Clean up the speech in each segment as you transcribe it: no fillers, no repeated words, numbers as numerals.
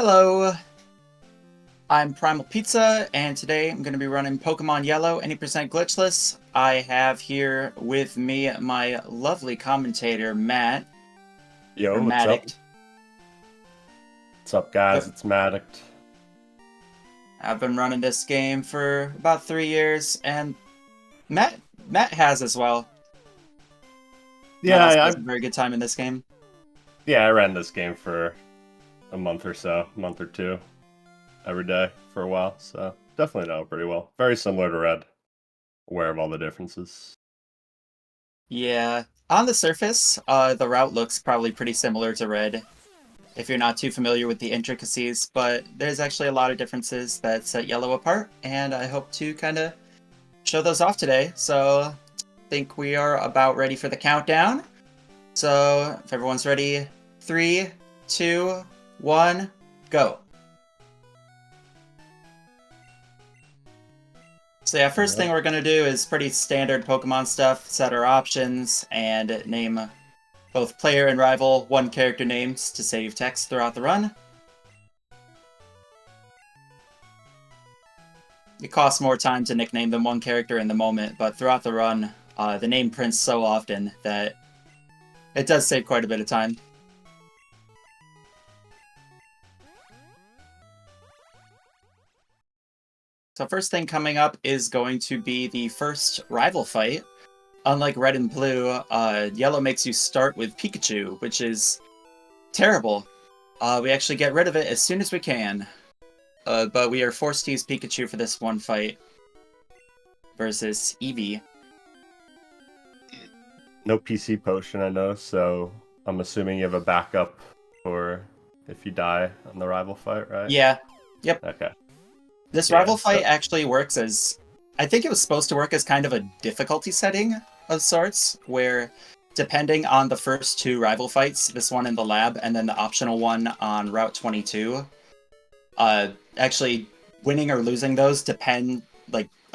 Hello, I'm Primal Pizza, and today I'm going to be running Pokemon Yellow, any percent glitchless. I have here with me my lovely commentator, Matt, or Yo, what's up? Maddict. What's up, guys? Yep, It's Maddox. I've been running this game for about 3 years, and Matt Matt has as well. Matt Yeah, also I has a very good time in this game. yeah, I ran this game for a month or so, month or two, every day for a while, so definitely know it pretty well. Very similar to Red. Aware of all the differences. Yeah, on the surface, the route looks probably pretty similar to Red, if you're not too familiar with the intricacies, but there's actually a lot of differences that set Yellow apart, and I hope to kind of show those off today. So I think we are about ready for the countdown. So if everyone's ready, 3, 2, 1, go. So yeah, first thing Alright. we're going to do is pretty standard Pokemon stuff, set our options, and name both player and rival one character names to save text throughout the run. It costs more time to nickname than one character in the moment, but throughout the run, the name prints so often that it does save quite a bit of time. So first thing coming up is going to be the first rival fight. Unlike Red and Blue, Yellow makes you start with Pikachu, which is terrible. We actually get rid of it as soon as we can. But we are forced to use Pikachu for this one fight versus Eevee. No PC potion, I know, so I'm assuming you have a backup for if you die on the rival fight, right? Yeah, yep. Okay. This Yeah, rival fight so actually works as... I think it was supposed to work as kind of a difficulty setting of sorts, where depending on the first two rival fights, this one in the lab and then the optional one on Route 22, actually winning or losing those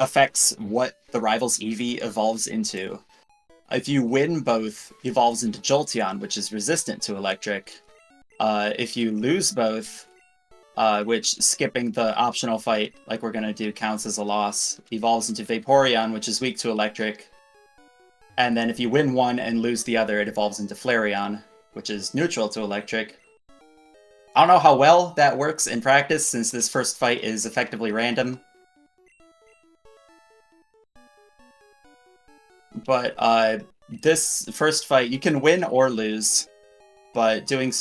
affects what the rival's Eevee evolves into. If you win both, evolves into Jolteon, which is resistant to electric. If you lose both, which skipping the optional fight, like we're gonna do, counts as a loss, evolves into Vaporeon, which is weak to electric. And then if you win one and lose the other, it evolves into Flareon, which is neutral to electric. I don't know how well that works in practice, since this first fight is effectively random. But this first fight, you can win or lose, but doing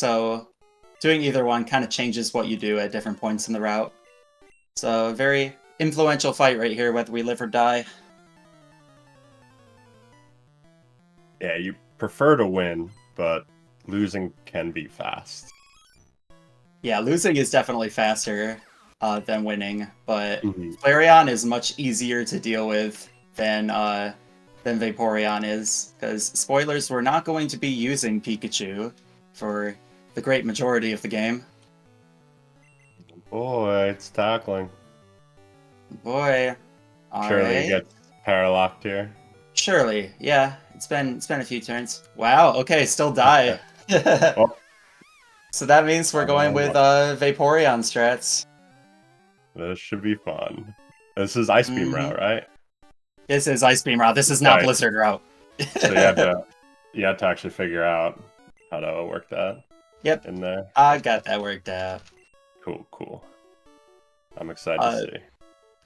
either one kind of changes what you do at different points in the route. So a very influential fight right here, whether we live or die. yeah, you prefer to win, but losing can be fast. Yeah, losing is definitely faster than winning, but Mhm. Flareon is much easier to deal with than Vaporeon is, because spoilers, we're not going to be using Pikachu for the great majority of the game. Boy, it's tackling. Boy, Surely he alright. gets paralocked here. Surely, yeah, it's been a few turns. Wow, okay, still die. Okay. Well, So that means we're going with look, Vaporeon strats. this should be fun. This is Ice Beam Hmm. route, right? This is Ice Beam route. This is not Right. Blizzard route. So you had to actually figure out how to work that Yep, in there. I Okay. got that worked out. Cool, cool. I'm excited to Uh, see.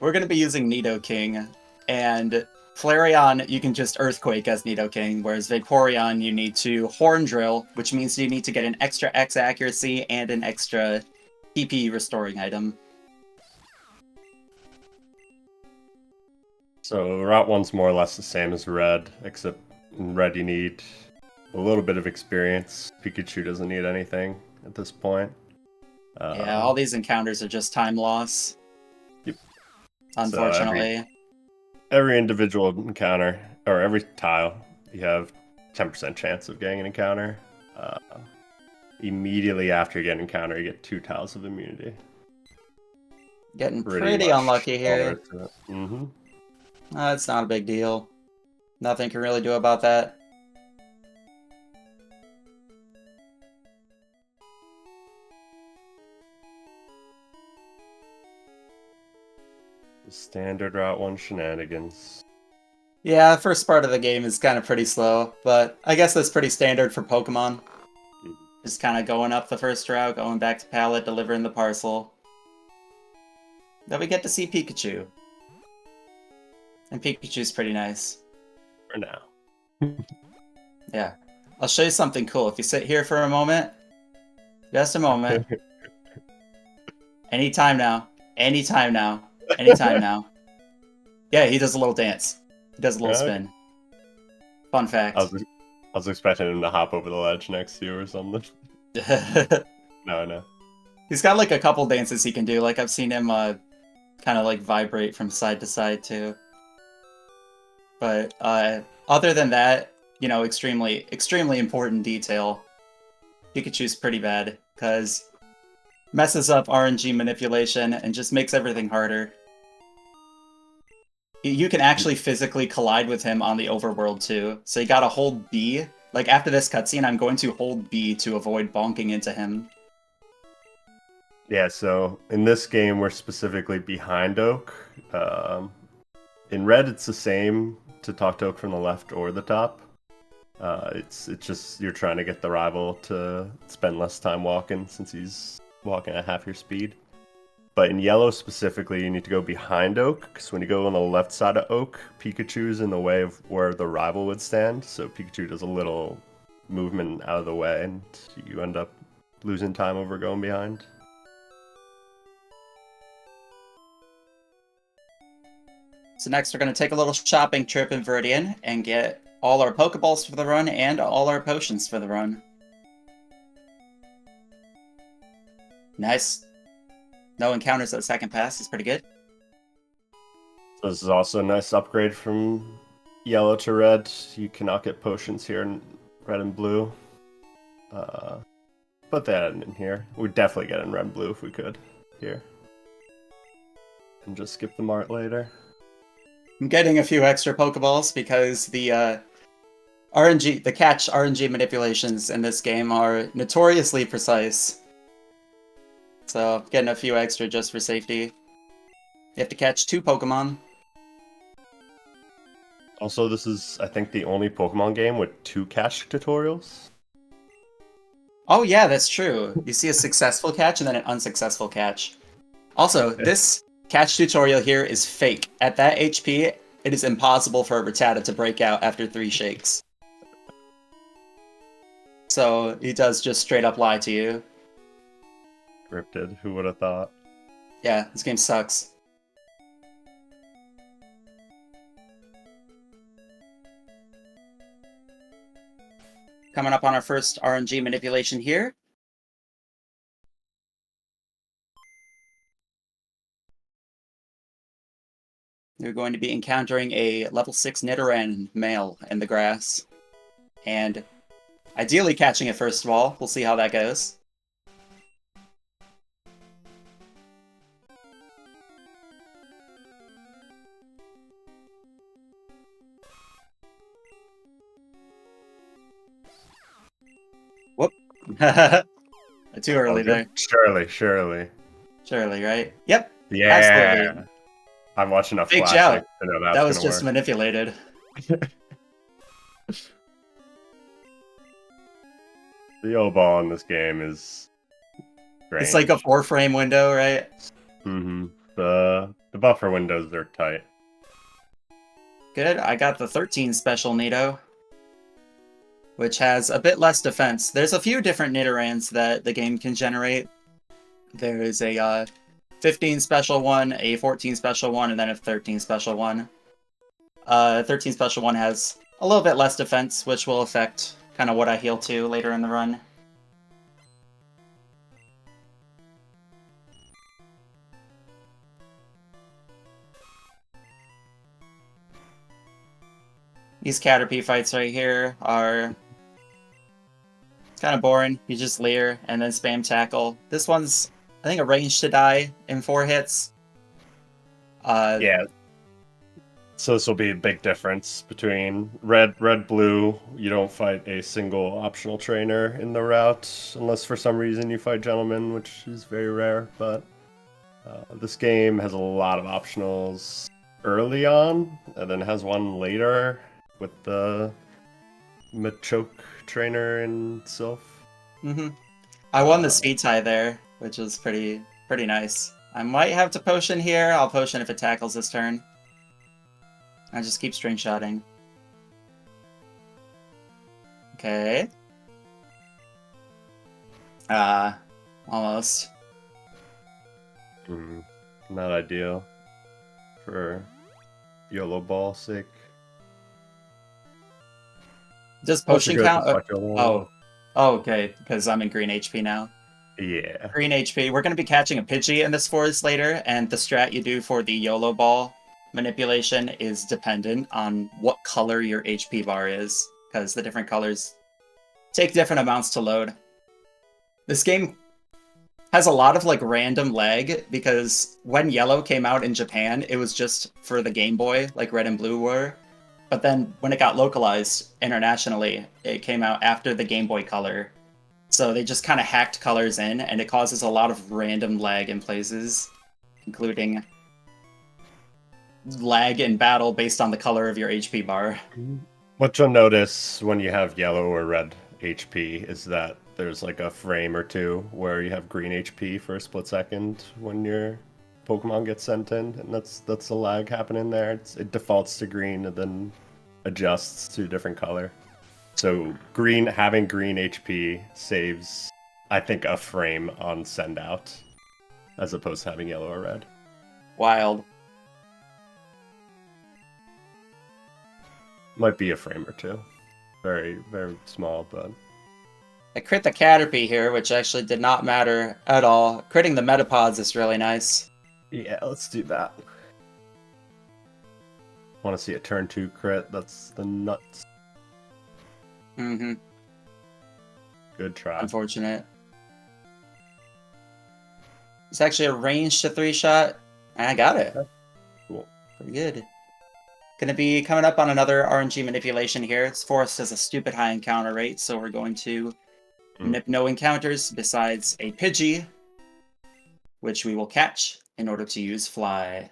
we're gonna be using Nidoking, and Flareon you can just Earthquake as Nidoking, whereas Vaporeon you need to Horn Drill, which means you need to get an extra X accuracy and an extra PP restoring item. So Route 1's more or less the same as Red, except in Red you need a little bit of experience. Pikachu doesn't need anything at this point. Yeah, all Um, these encounters are just time loss, yep. So every unfortunately. every individual encounter or every tile, you have 10% chance of getting an encounter. Uh, Immediately after you get an encounter, you get 2 tiles of immunity. Getting Pretty pretty much unlucky all there here. is to it. Mm-hmm. It's not a big deal. Nothing can really do about that. Standard Route 1 shenanigans. Yeah, the first part of the game is kind of pretty slow, but I guess that's pretty standard for Pokemon. Just kind of going up the first route, going back to pallet, delivering the parcel. Then we get to see Pikachu. And Pikachu's pretty nice. For now. Yeah. I'll show you something cool. If you sit here for a moment, just a moment. Anytime now. Anytime now. Anytime now. Yeah, he does a little dance. He does a little spin. Fun fact. I was expecting him to hop over the ledge next to you or something. No. He's got like a couple dances he can do. Like I've seen him kind of like vibrate from side to side too. But other than that, you know, extremely important detail. Pikachu's pretty bad because messes up RNG manipulation and just makes everything harder. You can actually physically collide with him on the overworld too. So you gotta hold B. Like after this cutscene, I'm going to hold B to avoid bonking into him. Yeah, so in this game, we're specifically behind Oak. In red, it's the same to talk to Oak from the left or the top. It's just you're trying to get the rival to spend less time walking since he's walking at half your speed. But in yellow specifically, you need to go behind Oak, because when you go on the left side of Oak, Pikachu's in the way of where the rival would stand. So Pikachu does a little movement out of the way, and you end up losing time over going behind. So next we're going to take a little shopping trip in Viridian and get all our Pokeballs for the run and all our potions for the run. Nice. No encounters at the second pass is pretty good. So this is also a nice upgrade from yellow to red. You cannot get potions here in red and blue. Put that in here. We'd definitely get in red and blue if we could here. And just skip the mart later. I'm getting a few extra Pokeballs because the catch RNG manipulations in this game are notoriously precise. So getting a few extra just for safety. You have to catch 2 Pokemon. Also, this is, I think, the only Pokemon game with 2 catch tutorials. Oh yeah, that's true. You see a successful catch and then an unsuccessful catch. Also, this catch tutorial here is fake. At that HP, it is impossible for a Rattata to break out after 3 shakes. So he does just straight up lie to you. Scripted, who would have thought? Yeah, this game sucks. Coming up on our first RNG manipulation here. You're going to be encountering a level 6 Nidoran male in the grass. And ideally catching it first of all. We'll see how that goes. Whoop. Too early there. Surely. Surely, right? Yep. Yeah. Absolutely. I'm watching a Big flash shout. to know that's That was gonna just work. manipulated. The O ball in this game is great. It's like a 4-frame window, right? Mm-hmm. The buffer windows are tight. Good. I got the 13 special Nido, which has a bit less defense. There's a few different Nidorans that the game can generate. There is a 15 special one, a 14 special one, and then a 13 special one. 13 special one has a little bit less defense, which will affect kind of what I heal to later in the run. These Caterpie fights right here are kind of boring. You just leer and then spam tackle. This one's, I think, a range to die in 4 hits. Yeah. So this will be a big difference between red, blue. You don't fight a single optional trainer in the route, unless for some reason you fight Gentleman, which is very rare, but This game has a lot of optionals early on, and then has one later with the Machoke trainer and Sylph. I won the speed tie there, which is pretty nice. I might have to potion here. I'll potion if it tackles this turn. I just keep string shotting. Okay. Almost. Not ideal for YOLO ball sake. Does potion count? Oh, okay, because I'm in green HP now. yeah. Green HP. We're going to be catching a Pidgey in this forest later, and the strat you do for the YOLO ball manipulation is dependent on what color your HP bar is, because the different colors take different amounts to load. This game has a lot of like random lag, because when Yellow came out in Japan, it was just for the Game Boy, like Red and Blue were. But then when it got localized internationally, it came out after the Game Boy Color. So they just kind of hacked colors in, and it causes a lot of random lag in places, including lag in battle based on the color of your HP bar. What you'll notice when you have yellow or red HP is that there's like a frame or two where you have green HP for a split second when your Pokemon gets sent in, and that's the lag happening there. It defaults to green and then adjusts to a different color. So having green HP saves, I think, a frame on send out, as opposed to having yellow or red. Wild. Might be a frame or two. Very, very small, but... I crit the Caterpie here, which actually did not matter at all. Critting the Metapods is really nice. Yeah, let's do that. Want to see a turn 2 crit? That's the nuts. Good try. Unfortunate. It's actually a range to 3-shot. I got it. Cool. Pretty good. Gonna be coming up on another RNG manipulation here. This forest has a stupid high encounter rate, so we're going to nip no encounters besides a Pidgey, which we will catch in order to use Fly.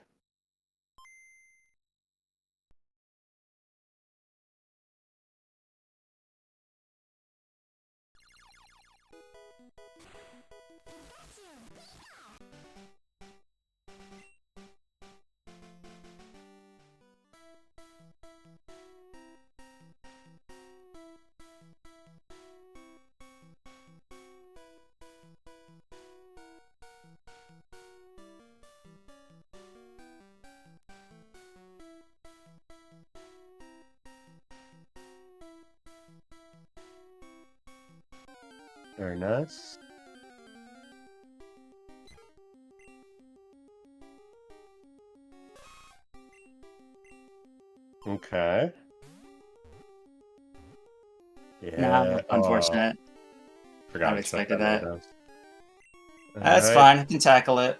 Very nice. Okay. Yeah. Nah, unfortunate. Forgot I expected that. That's That's fine. I can tackle it.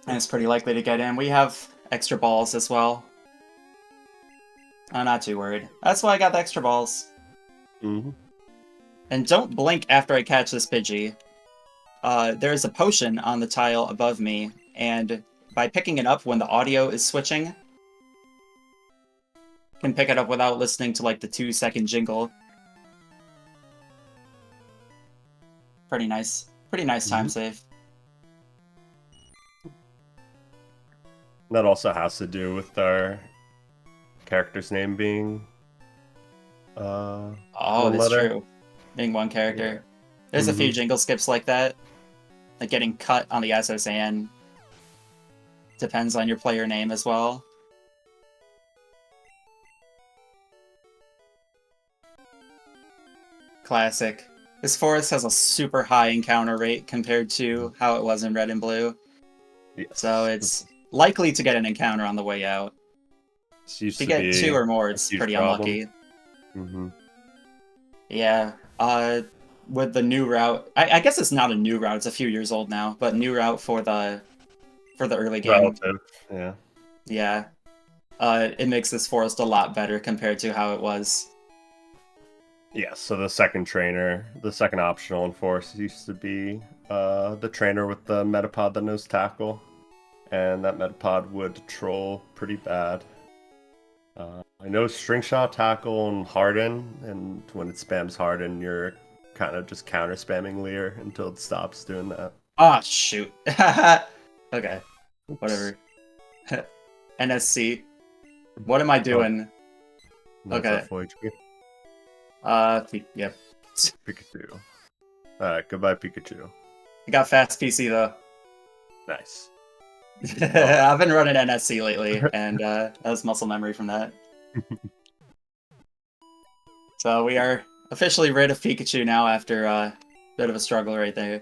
And it's pretty likely to get in. We have extra balls as well. I'm not too worried. That's why I got the extra balls. And don't blink after I catch this Pidgey. There's a potion on the tile above me, and by picking it up when the audio is switching, can pick it up without listening to like the 2-second jingle. Pretty nice. Pretty nice time save. That also has to do with our character's name being Oh, one that's letter. true. Being one character. Yeah. There's a few jingle skips like that. Like getting cut on the SSN. Depends on your player name as well. Classic. This forest has a super high encounter rate compared to how it was in Red and Blue. Yes. So it's likely to get an encounter on the way out. This used If you get 2 or more, it's pretty unlucky. Yeah. With the new route, I guess it's not a new route. It's a few years old now, but new route for the early game. Relative, yeah. Yeah. It makes this forest a lot better compared to how it was. Yeah, so the second optional in Forest used to be the trainer with the Metapod that knows Tackle. and that Metapod would troll pretty bad. I know String Shot, Tackle, and Harden, and when it spams Harden, you're kind of just counter spamming Leer until it stops doing that. Ah, shoot. Okay, Oops. whatever. NSC. What am I doing? That's Okay. our full HP. Yep. Pikachu. Alright, goodbye, Pikachu. I got fast PC though. Nice. I've been running NSC lately, and that was muscle memory from that. So we are officially rid of Pikachu now after a bit of a struggle right there.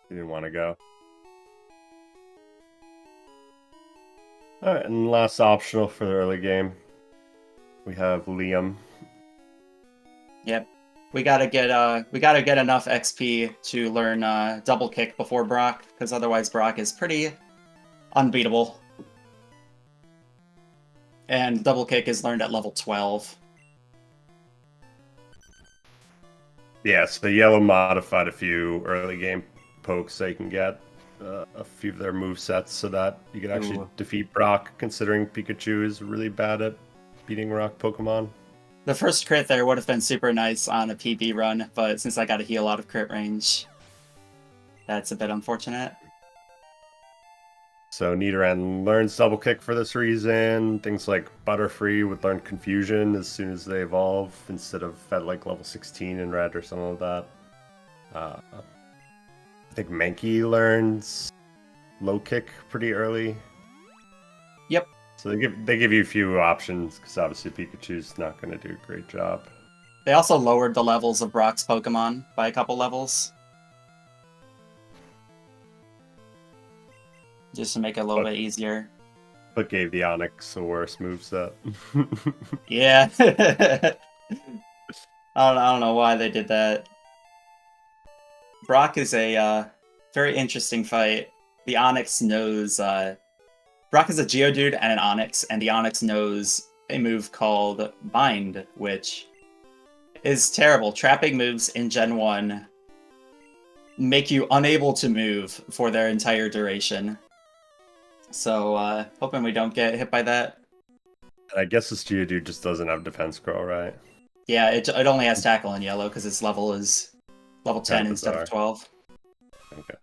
You didn't want to go. Alright, and last optional for the early game. We have Liam. Yep. We gotta get enough XP to learn double kick before Brock, because otherwise Brock is pretty unbeatable. And double kick is learned at level 12. Yeah, so Yellow modified a few early game pokes so you can get a few of their move sets so that you can actually defeat Brock, considering Pikachu is really bad at beating rock Pokemon. The first crit there would have been super nice on a PB run, but since I got to heal out of crit range, that's a bit unfortunate. So Nidoran learns double kick for this reason. Things like Butterfree would learn confusion as soon as they evolve, instead of at like level 16 in red or something like that. I think Mankey learns low kick pretty early. Yep. So they give you a few options, because obviously Pikachu's not going to do a great job. They also lowered the levels of Brock's Pokemon by a couple levels. Just to make it a little bit easier. But gave the Onix a worse moveset. Yeah. I don't know why they did that. Brock is a very interesting fight. The Onix knows... Brock is a Geodude and an Onix, and the Onix knows a move called Bind, which is terrible. Trapping moves in Gen 1 make you unable to move for their entire duration. So, hoping we don't get hit by that. I guess this Geodude just doesn't have Defense Curl, right? Yeah, it only has Tackle in yellow, because its level is level 10 instead of 12. Okay.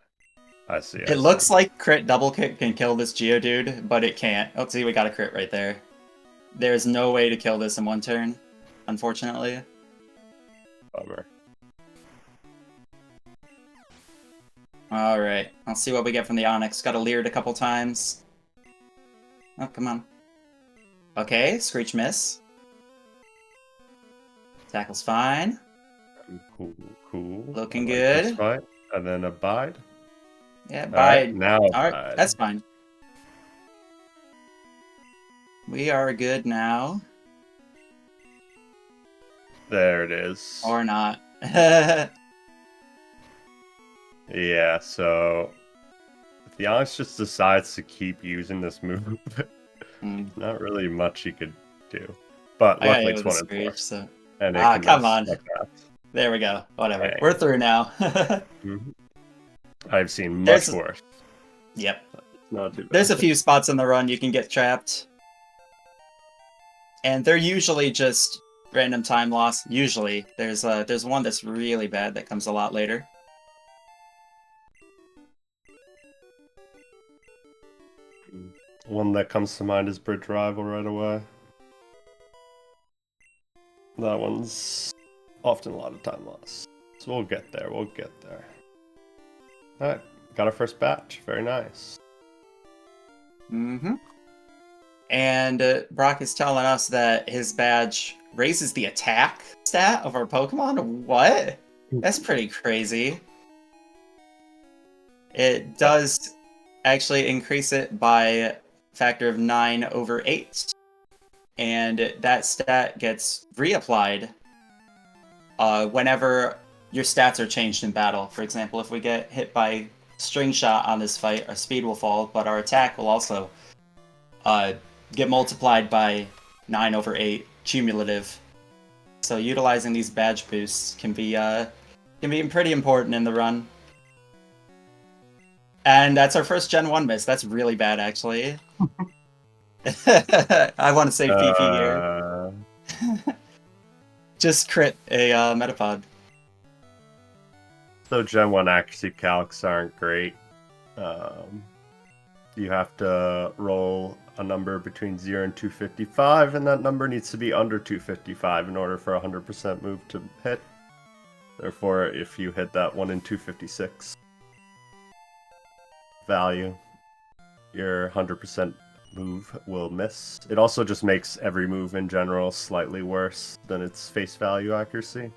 I see. It looks like crit double kick can kill this Geodude, but it can't. Oh, see, we got a crit right there. There's no way to kill this in one turn, unfortunately. Bummer. Alright, I'll see what we get from the Onix. Got a Leered a couple times. Oh, come on. Okay, Screech miss. Tackle's fine. Cool. Looking good. Right. And then Abide. Yeah, Bide. Right, now Alright, that's fine. We are good now. There it is. Or not. Yeah, so if the Onix just decides to keep using this move, not really much he could do. But luckily it's 1 and 4. So... And come on. Like there we go. Whatever. Okay. We're through now. I've seen much worse. Yep. Not too bad. There's a few spots in the run you can get trapped. And they're usually just random time loss. Usually. There's one that's really bad that comes a lot later. One that comes to mind is Bridge Rival right away. That one's often a lot of time loss. So we'll get there, Alright, got our first batch. Very nice. And Brock is telling us that his badge raises the attack stat of our Pokemon? What? That's pretty crazy. It does actually increase it by a factor of 9/8. And that stat gets reapplied whenever your stats are changed in battle. For example, if we get hit by String Shot on this fight, our speed will fall, but our attack will also get multiplied by 9/8 cumulative. So utilizing these badge boosts can be pretty important in the run. And that's our first Gen 1 miss. That's really bad, actually. I want to save PP here. Uh, Just crit a Metapod. so Gen 1 accuracy calcs aren't great. You have to roll a number between 0 and 255, and that number needs to be under 255 in order for a 100% move to hit. Therefore, if you hit that 1 in 256 value, your 100% move will miss. It also just makes every move in general slightly worse than its face value accuracy.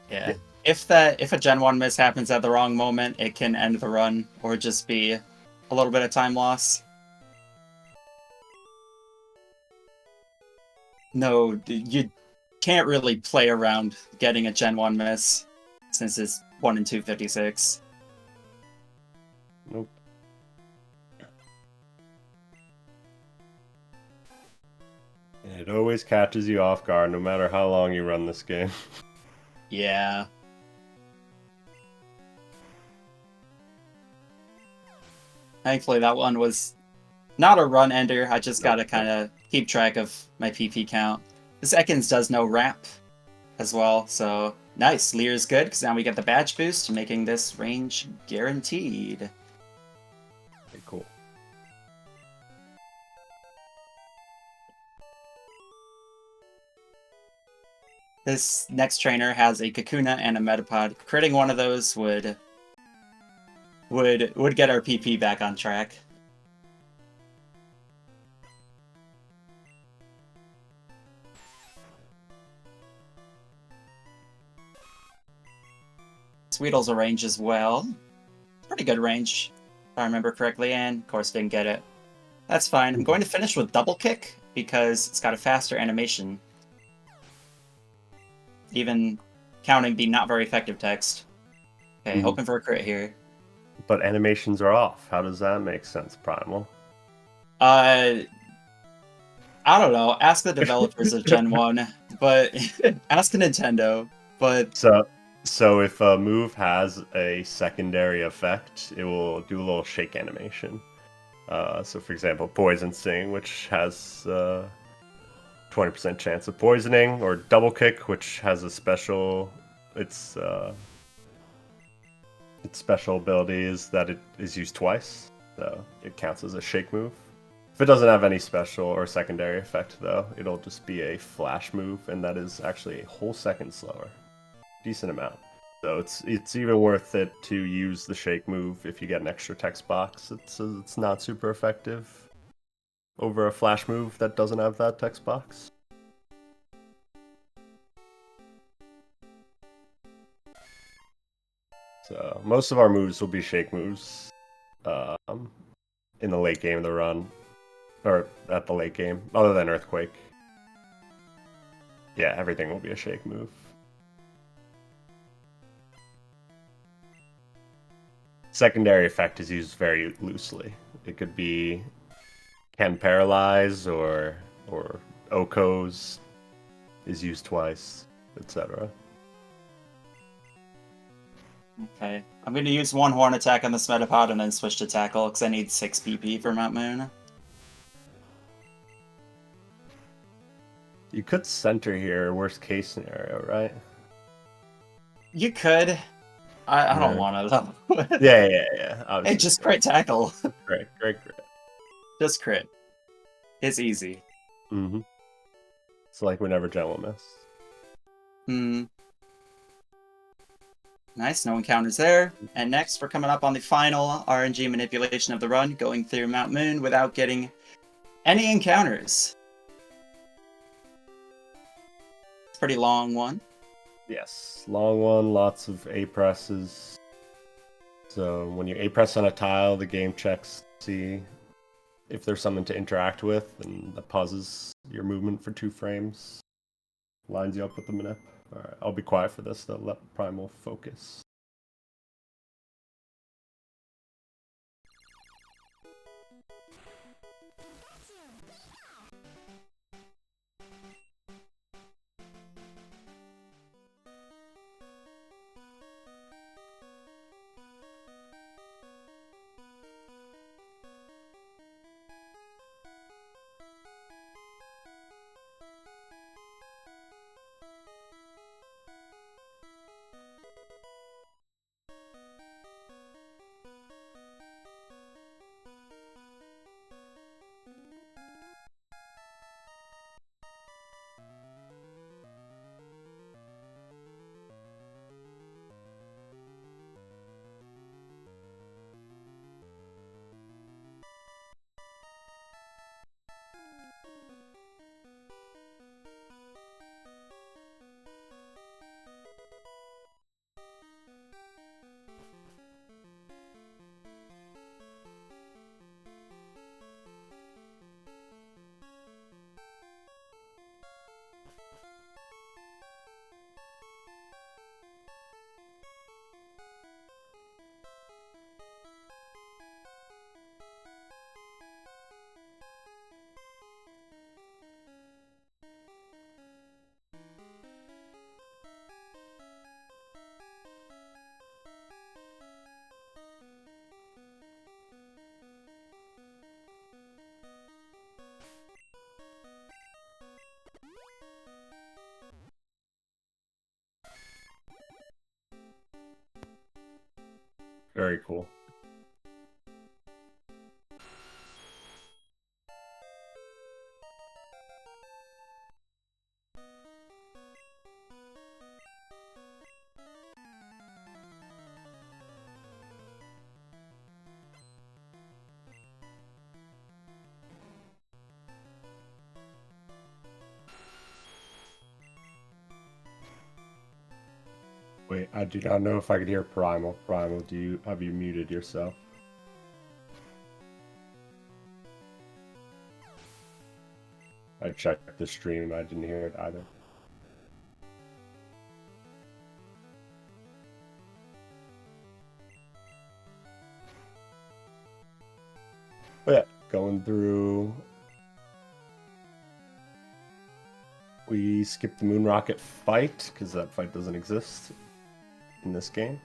Yeah. If a Gen 1 miss happens at the wrong moment, it can end the run, or just be a little bit of time loss. No, you can't really play around getting a Gen 1 miss, since it's 1 in 256. Nope. It always catches you off guard, no matter how long you run this game. Yeah. Thankfully, that one was not a run ender. I just gotta kind of keep track of my PP count. This Ekans does no wrap as well, so nice. Lear's good, because now we get the badge boost, making this range guaranteed. Okay, cool. This next trainer has a Kakuna and a Metapod. Critting one of those would get our PP back on track. Sweetle's a range as well. Pretty good range, if I remember correctly, and of course didn't get it. That's fine. I'm going to finish with Double Kick, because it's got a faster animation. Even counting the not very effective text. Okay, hoping for a crit here. But animations are off. How does that make sense, Primal? I don't know. Ask the developers of Gen 1, but ask Nintendo. But So if a move has a secondary effect, it will do a little shake animation. So for example, Poison Sting, which has 20% chance of poisoning, or Double Kick, which has a special its special ability is that it is used twice, so it counts as a shake move. If it doesn't have any special or secondary effect, though, it'll just be a flash move, and that is actually a whole second slower. Decent amount. So it's even worth it to use the shake move if you get an extra text box. It's not super effective over a flash move that doesn't have that text box. So most of our moves will be shake moves in the late game of the run, or at the late game, other than Earthquake. Yeah, everything will be a shake move. Secondary effect is used very loosely. It could be can paralyze or Okos is used twice, etc. okay, I'm going to use one Horn attack on this Metapod and then switch to Tackle, because I need 6 PP for Mount Moon. You could center here, worst case scenario, right? You could. I don't want to, though. Yeah. Hey, just crit Tackle. Great. Just crit. It's easy. Mm-hmm. It's like whenever Jen will miss. Nice, no encounters there. And next, we're coming up on the final RNG manipulation of the run, going through Mount Moon without getting any encounters. It's a pretty long one. Yes, long one, lots of A presses. So when you A press on a tile, the game checks to see if there's something to interact with, and that pauses your movement for 2 frames. Lines you up with the manip. Alright, I'll be quiet for this though, let Primal focus. very cool. Wait, I do not know if I could hear Primal. Primal, have you muted yourself? I checked the stream, I didn't hear it either. But yeah, going through. We skipped the Moon Rocket fight, because that fight doesn't exist in this game.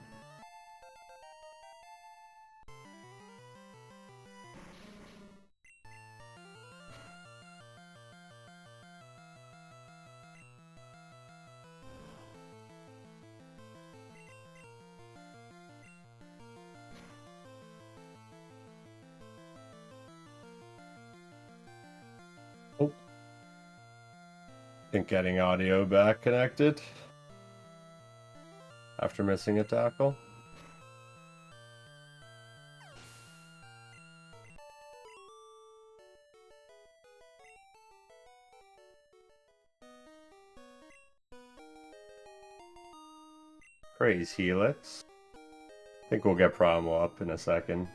Oh. I think getting audio back connected after missing a tackle. Praise Helix. I think we'll get Primal up in a second.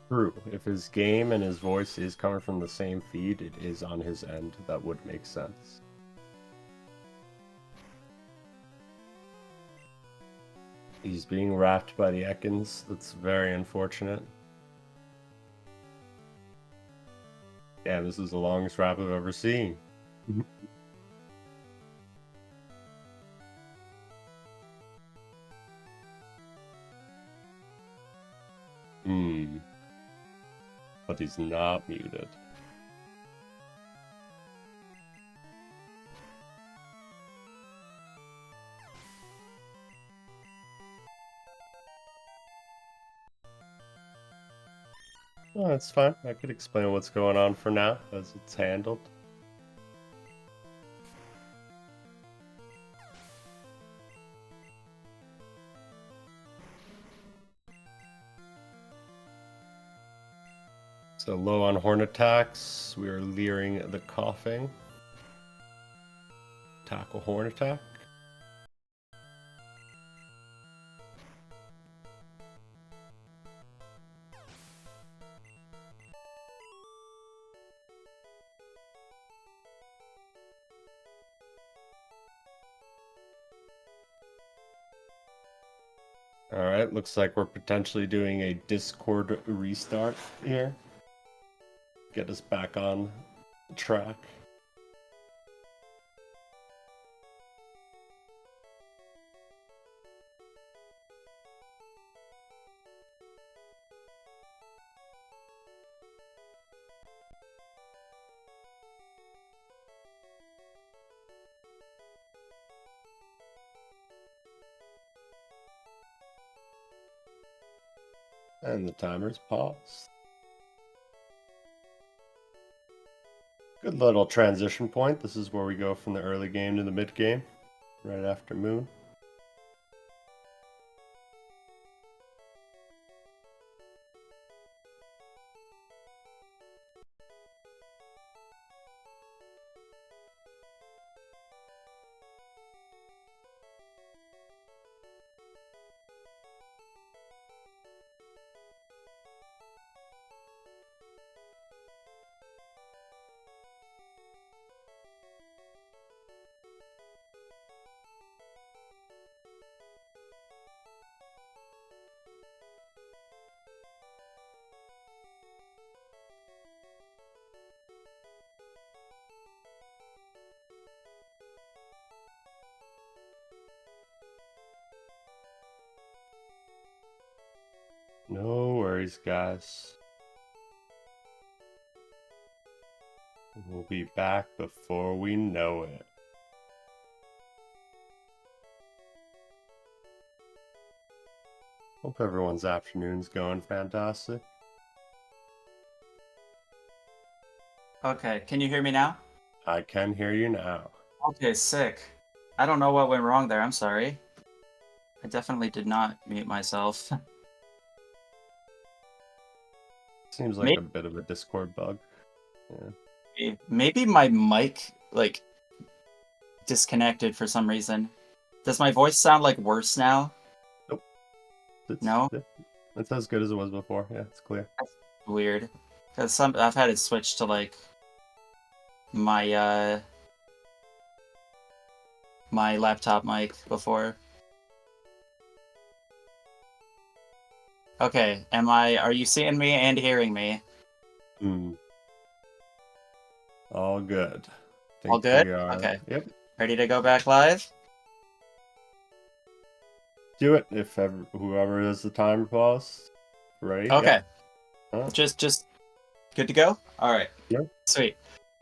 True. If his game and his voice is coming from the same feed, it is on his end. That would make sense. He's being wrapped by the Ekans. That's very unfortunate. Yeah, this is the longest wrap I've ever seen. But he's not muted. Oh, that's fine. I could explain what's going on for now, as it's handled. So low on horn attacks, we are leering the coughing. Tackle horn attack. Alright, looks like we're potentially doing a Discord restart here. Get us back on track. And the timer's paused. Good little transition point. This is where we go from the early game to the mid game, right after Moon. No worries, guys. We'll be back before we know it. Hope everyone's afternoon's going fantastic. Okay, can you hear me now? I can hear you now. Okay, sick. I don't know what went wrong there. I'm sorry. I definitely did not mute myself. Seems like Maybe, a bit of a Discord bug. Yeah. maybe my mic like disconnected for some reason. Does my voice sound like worse now? Nope. No? It's as good as it was before. Yeah, it's clear. That's weird. Because I've had it switch to like my my laptop mic before. Okay, are you seeing me and hearing me? Hmm. All good. All Think good? we are. Okay. Yep. Ready to go back live? Do it if ever, whoever is the timer boss. Ready? Okay. Yep. Huh? Just good to go? Alright. Yep. Sweet.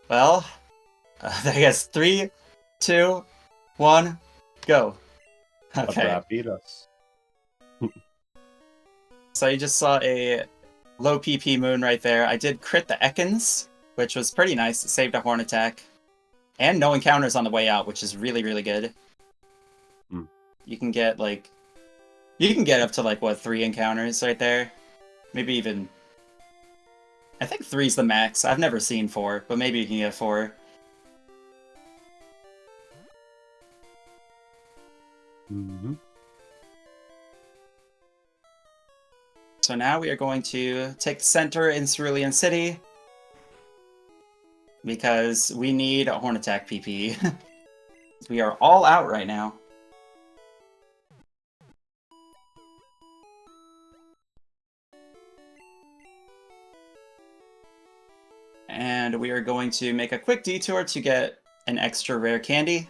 Well, I guess 3, 2, 1, go. Let Okay. that beat us. So you just saw a low PP moon right there. I did crit the Ekans, which was pretty nice. It saved a horn attack. And no encounters on the way out, which is really, really good. Hmm. You can get up to like what, 3 encounters right there? Maybe even I think 3's the max. I've never seen 4, but maybe you can get 4. Mm-hmm. So now we are going to take the center in Cerulean City because we need a horn attack PP. We are all out right now. And we are going to make a quick detour to get an extra rare candy.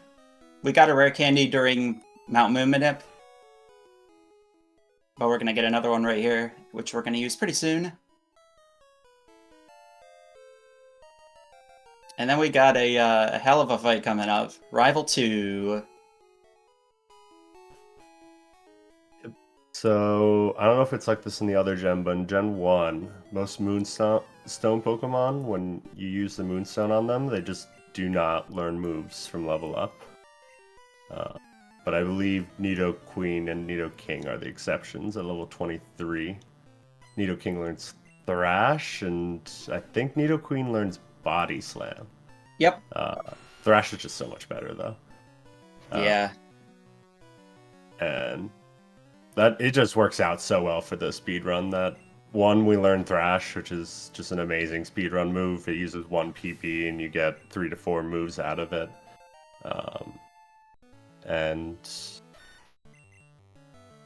We got a rare candy during Mount Moon Manip, but we're going to get another one right here, which we're going to use pretty soon. And then we got a hell of a fight coming up. Rival 2. So, I don't know if it's like this in the other gen, but in Gen 1, most Moonstone Pokemon, when you use the Moonstone on them, they just do not learn moves from level up. But I believe Nidoqueen and Nidoking are the exceptions at level 23. Nidoking learns Thrash, and I think Nidoqueen learns Body Slam. Yep. Thrash is just so much better, though. Yeah. And that it just works out so well for the speedrun that one, we learn Thrash, which is just an amazing speedrun move. It uses 1 PP and you get 3 to 4 moves out of it. And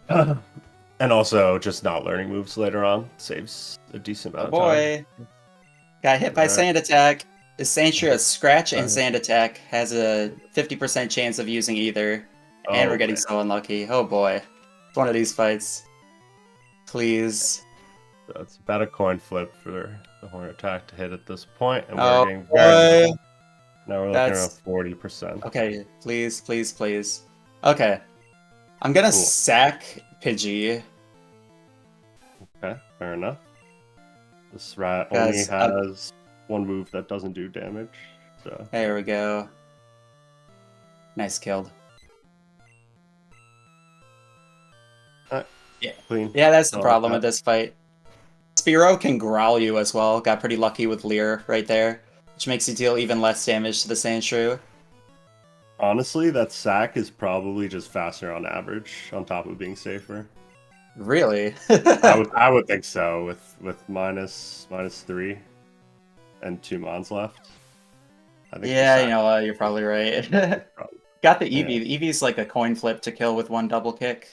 and also just not learning moves later on saves a decent amount Oh of time. boy. Got hit by Alright. Sand Attack. The Sandshrew has Scratch and Alright. Sand Attack. Has a 50% chance of using either. And we're getting man. so unlucky. Oh boy. It's one of these fights. Please. So it's about a coin flip for the horn attack to hit at this point, and Oh we're getting very boy. now we're looking around 40%. Okay, please, please, please. Okay. I'm gonna Cool. sack Pidgey. Okay, fair enough. This rat only 'Cause, has 1 move that doesn't do damage, so There we go. Nice killed. Yeah. clean. Yeah, that's the I like problem that. with this fight. Spearow can growl you as well. Got pretty lucky with Leer right there, which makes you deal even less damage to the Sandshrew. Honestly, that sack is probably just faster on average, on top of being safer. Really? I would think so with minus 3 and 2 mons left. I think the Yeah, sack you know what? You're probably right. is probably- Got the Eevee. yeah. The Eevee's like a coin flip to kill with 1 double kick.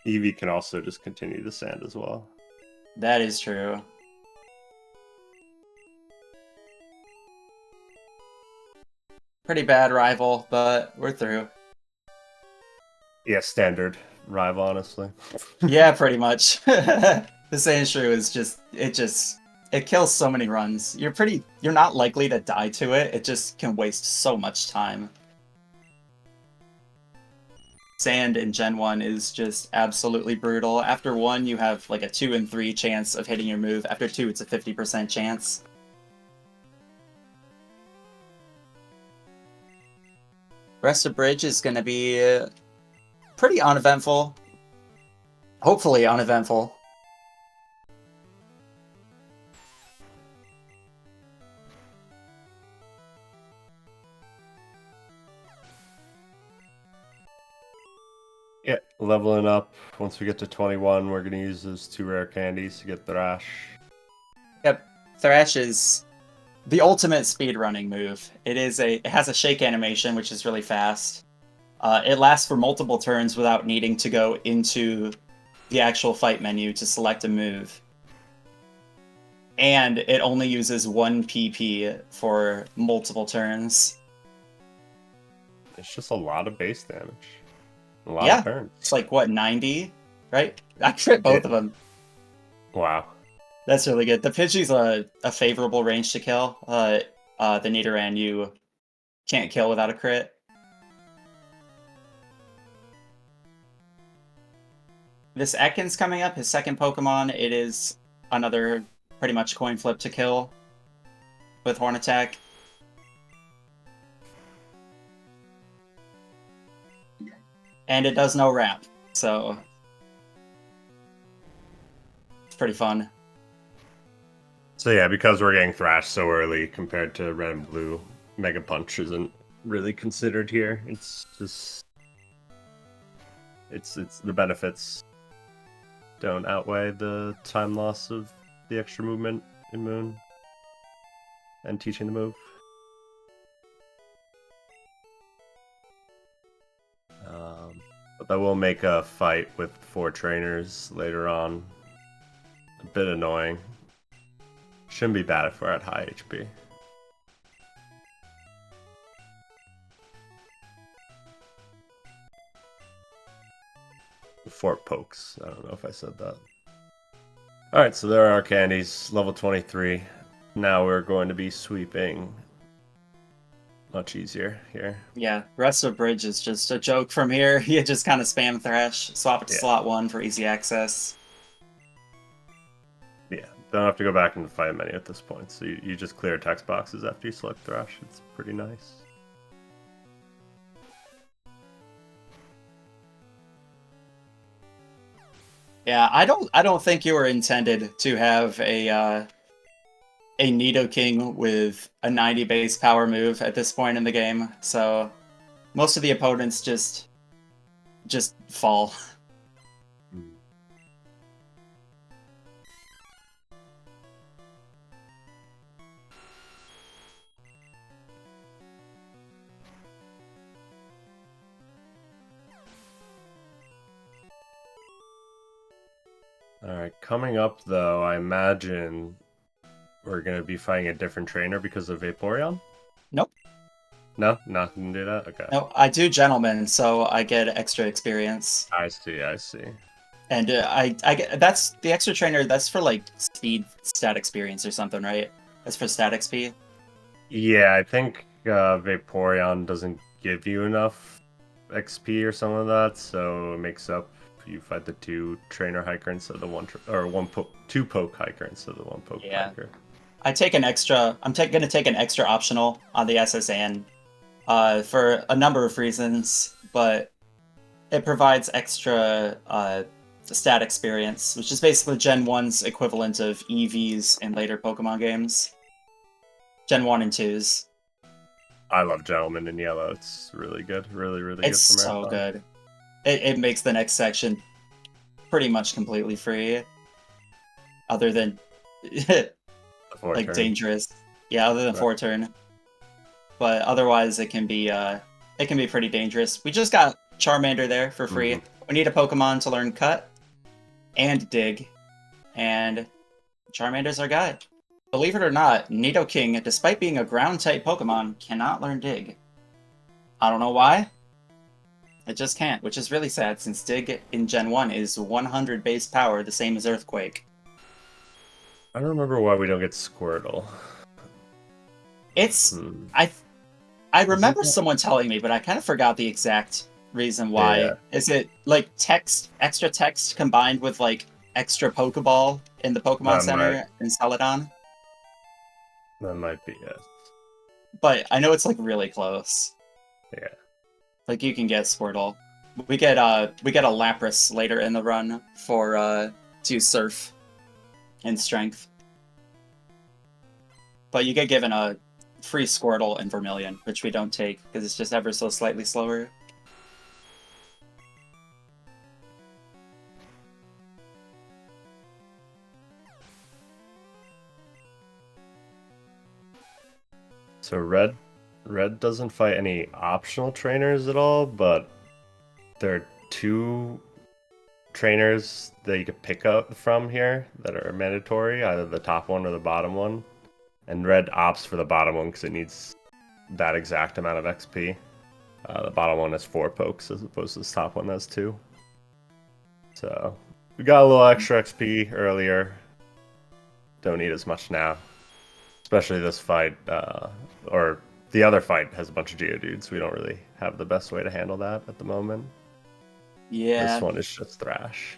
Eevee can also just continue to sand as well. That is true. Pretty bad rival, but we're through. Yeah, standard rival, honestly. Yeah, pretty much. The Sandshrew is it kills so many runs. You're not likely to die to it. It just can waste so much time. Sand in Gen 1 is just absolutely brutal. After 1, you have like a 2 in 3 chance of hitting your move. After 2, it's a 50% chance. Rest of Bridge is going to be pretty uneventful. Hopefully uneventful. Yeah, leveling up. Once we get to 21, we're going to use those 2 rare candies to get Thrash. Yep, Thrash is the ultimate speedrunning move. It has a shake animation, which is really fast. It lasts for multiple turns without needing to go into the actual fight menu to select a move. And it only uses 1 PP for multiple turns. It's just a lot of base damage. A lot Yeah, of turns. it's like, what, 90? Right? I crit both of them. Wow. That's really good. The Pidgey's a favorable range to kill. The Nidoran you can't kill without a crit. This Ekans coming up, his second Pokemon, it is another pretty much coin flip to kill with Horn Attack. And it does no wrap, so it's pretty fun. So yeah, because we're getting thrashed so early compared to Red and Blue, Mega Punch isn't really considered here. It's just it's the benefits don't outweigh the time loss of the extra movement in Moon and teaching the move. But that will make a fight with 4 trainers later on a bit annoying. Shouldn't be bad if we're at high HP. Fort Pokes. I don't know if I said that. Alright, so there are our candies. Level 23. Now we're going to be sweeping much easier here. Yeah, Rest of Bridge is just a joke from here. You just kind of spam Thrash, swap it to slot 1 for easy access. Yeah, don't have to go back into the fight menu at this point, so you just clear text boxes after you select Thrash. It's pretty nice. Yeah, I don't think you were intended to have a Nidoking with a 90 base power move at this point in the game, so most of the opponents just fall. Alright, coming up though, I imagine we're going to be fighting a different trainer because of Vaporeon? Nope. No? Nothing to do that? Okay. No, I do Gentleman, so I get extra experience. I see. And I get, that's the extra trainer, that's for like speed stat experience or something, right? That's for stat XP? Yeah, I think Vaporeon doesn't give you enough XP or some of that, so it makes up. You fight the 2 trainer hiker instead of the 2 poke hiker instead of the 1 poke hiker. I take an extra. I'm going to take an extra optional on the SSN for a number of reasons, but it provides extra stat experience, which is basically Gen 1's equivalent of EVs in later Pokemon games. Gen 1 and 2's. I love Gentleman in Yellow. It's really good. Really good. It's so good. It makes the next section pretty much completely free. Other than like turn. Dangerous. Yeah, other than 4-turn. But otherwise it can be pretty dangerous. We just got Charmander there for free. Mm-hmm. We need a Pokemon to learn Cut and Dig. And Charmander's our guy. Believe it or not, Nidoking, despite being a ground-type Pokemon, cannot learn Dig. I don't know why. It just can't, which is really sad since Dig in Gen 1 is 100 base power, the same as Earthquake. I don't remember why we don't get Squirtle. It's Hmm. I Is it remember that? someone telling me, but I kind of forgot the exact reason Yeah, why. Is it like text, extra text combined with like extra Pokeball in the Pokemon that might Center in Celadon? that might be it. But I know it's like really close. Yeah. Like you can get Squirtle. We get a Lapras later in the run for to Surf and Strength. But you get given a free Squirtle in Vermilion, which we don't take because it's just ever so slightly slower. So red doesn't fight any optional trainers at all, but there are two trainers that you could pick up from here that are mandatory, either the top one or the bottom one. And red opts for the bottom one because it needs that exact amount of XP. The bottom one has 4 pokes as opposed to this top one has 2. So we got a little extra XP earlier. Don't need as much now. Especially this fight, or the other fight has a bunch of Geodudes. We don't really have the best way to handle that at the moment. This Yeah, one is just Thrash.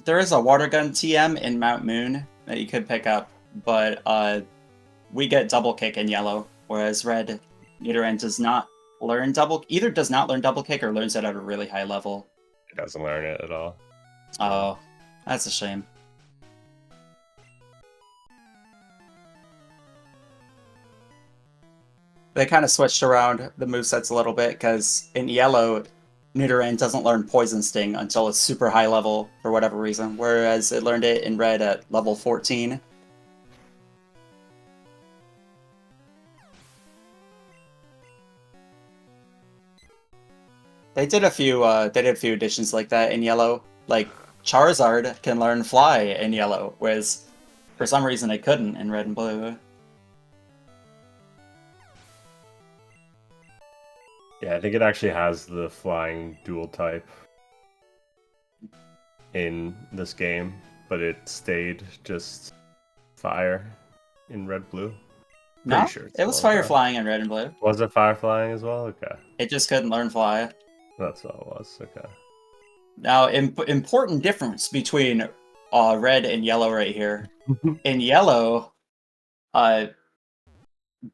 there is a Water Gun TM in Mount Moon that you could pick up, but we get Double Kick in yellow, whereas red Nidoran does not learn either does not learn Double Kick or learns it at a really high level. It doesn't learn it at all. Yeah. Oh, that's a shame. They kind of switched around the movesets a little bit because in yellow, Nidoran doesn't learn Poison Sting until it's super high level for whatever reason, whereas it learned it in red at level 14. They did a few additions like that in yellow. Like Charizard can learn Fly in yellow, whereas for some reason it couldn't in red and blue. Yeah, I think it actually has the flying dual type in this game, but it stayed just fire in red blue. Pretty No, sure it's it the was one Fire though. Flying in red and blue. Was it fire flying as well? Okay. It just couldn't learn Fly. That's all it was. Okay. Now, important difference between red and yellow right here. In yellow, uh,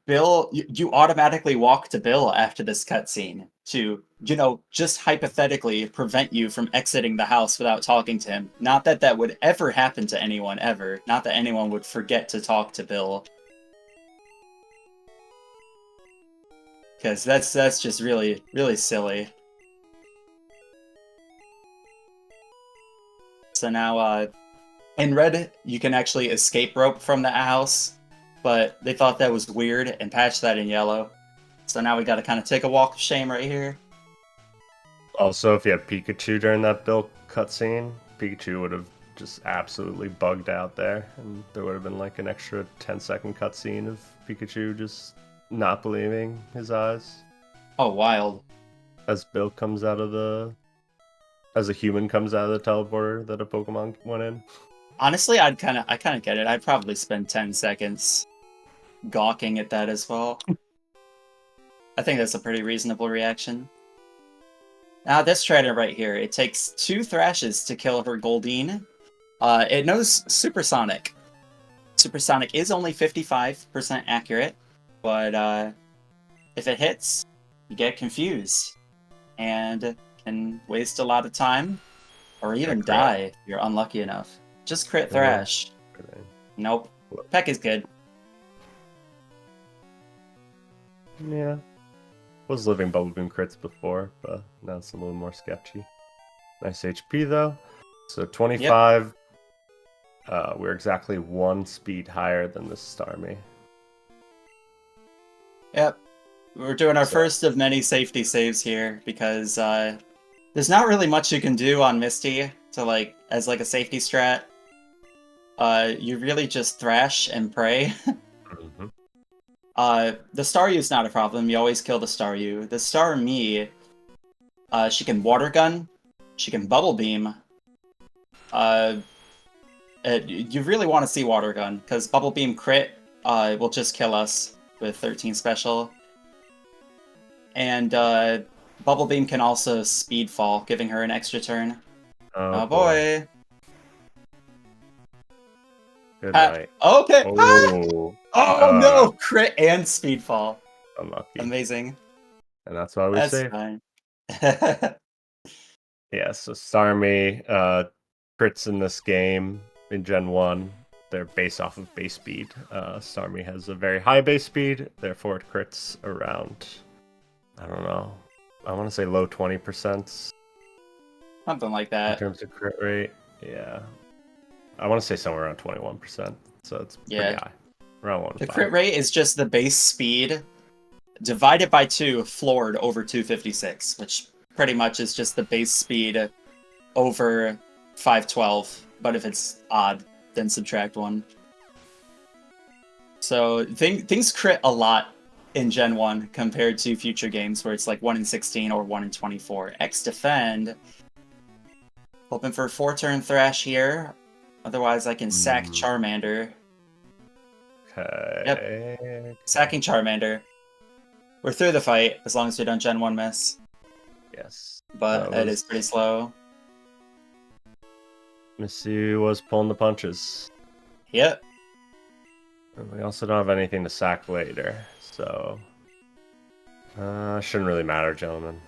Bill, you automatically walk to Bill after this cutscene to, just hypothetically prevent you from exiting the house without talking to him. Not that that would ever happen to anyone ever. Not that anyone would forget to talk to Bill. Because that's just really, really silly. So now, in red, you can actually escape rope from the house, but they thought that was weird and patched that in yellow. So now we gotta kind of take a walk of shame right here. Also, if you had Pikachu during that Bill cutscene, Pikachu would have just absolutely bugged out there, and there would have been like an extra 10-second cutscene of Pikachu just not believing his eyes Oh, wild. as Bill comes out of the as a human comes out of the teleporter that a Pokemon went in. Honestly, I kind of get it. I'd probably spend 10 seconds gawking at that as well. I think that's a pretty reasonable reaction. Now, this trainer right here, it takes 2 Thrashes to kill her Goldeen. It knows Supersonic. Supersonic is only 55% accurate, but if it hits, you get confused and can waste a lot of time or even Crit. die if you're unlucky enough. Just crit It was Thrash. Nope. Peck is good. Yeah. Was living Bubble Boom crits before, but now it's a little more sketchy. Nice HP though. So 25. We're exactly 1 speed higher than the Starmie. Yep. We're doing our first of many safety saves here because there's not really much you can do on Misty to as a safety strat. You really just thrash and pray. Mm-hmm. The Staryu's not a problem. You always kill the Staryu. The Starmie, she can Water Gun, she can Bubble Beam, You really want to see Water Gun, because Bubble Beam crit will just kill us with 13 special. And Bubble Beam can also speed fall, giving her an extra turn. Oh boy. Good night. Okay. Oh. Oh no! Crit and speed fall. Unlucky. Amazing. And that's why we That's save. fine. Yeah, so Starmie, crits in this game in Gen 1, they're based off of base speed. Starmie has a very high base speed, therefore it crits around, I don't know, I want to say low 20%. Something like In that. terms of crit rate, yeah. I want to say somewhere around 21%, so it's pretty high. Around 1. The crit rate is just the base speed divided by 2 floored over 256, which pretty much is just the base speed over 512, but if it's odd, then subtract 1. So things crit a lot in Gen 1 compared to future games where it's like 1 in 16 or 1 in 24. X defend. Hoping for a 4-turn Thrash here. Otherwise, I can sack Charmander. Okay. Yep. Sacking Charmander. We're through the fight, as long as we don't Gen 1 miss. Yes. But it is pretty slow. Missy was pulling the punches. Yep. And we also don't have anything to sack later, so... shouldn't really matter, gentlemen.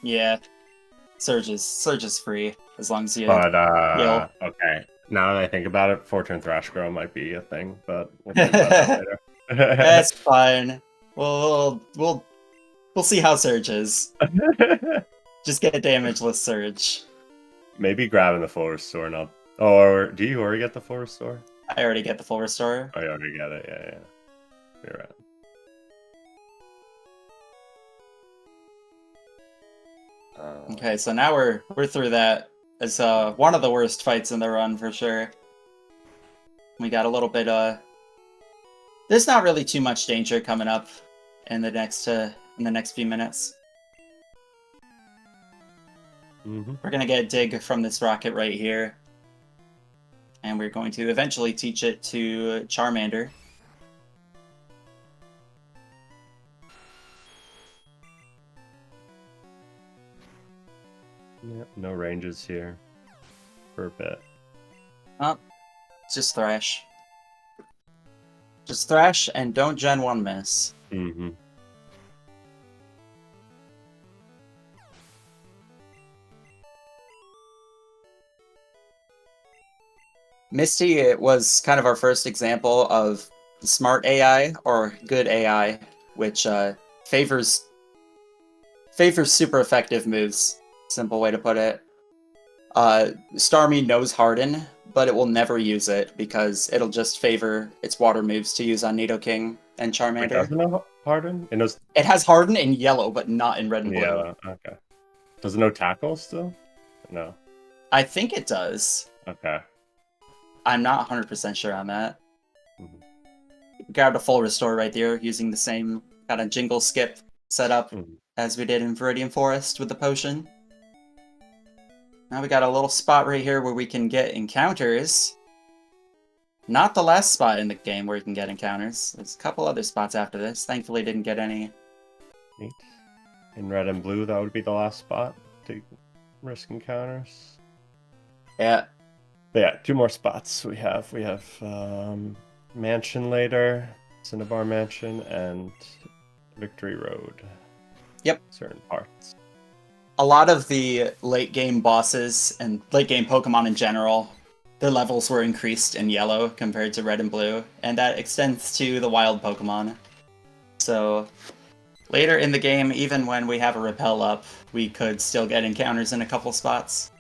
Yeah. Surge is free, as long as you But, heal. okay. Now that I think about it, 4-turn Thrash Grow might be a thing, but we'll think about that later. That's fine. We'll see how Surge is. Just get a damageless Surge. Maybe grabbing the full restore now. Oh, or do you already get the full restore? I already get the full restore. Oh, you already get it. Yeah. You're right. Okay, so now we're through that. It's one of the worst fights in the run for sure. We got a little bit there's not really too much danger coming up in the next few minutes. We're gonna get a dig from this rocket right here. And we're going to eventually teach it to Charmander. Yep, no ranges here for a bit. Oh, just Thrash. Just Thrash and don't Gen 1 miss. Misty, it was kind of our first example of smart AI or good AI, which favors super effective moves. Simple way to put it. Starmie knows Harden, but it will never use it because it'll just favor its water moves to use on Nidoking and Charmander. It doesn't know Harden? It has Harden in yellow, but not in red and blue. Yeah, okay. Does it know Tackle still? No. I think it does. Okay. I'm not 100% sure on that. Grabbed a full restore right there using the same kind of jingle skip setup as we did in Viridian Forest with the potion. Now we got a little spot right here where we can get encounters. Not the last spot in the game where you can get encounters. There's a couple other spots after this. Thankfully didn't get any. Neat. In red and blue, that would be the last spot to risk encounters. Yeah. But yeah, 2 more spots we have. We have Mansion later, Cinnabar Mansion, and Victory Road. Yep. Certain parts. A lot of the late game bosses and late game Pokemon in general, their levels were increased in yellow compared to red and blue, and that extends to the wild Pokemon. So later in the game, even when we have a repel up, we could still get encounters in a couple spots.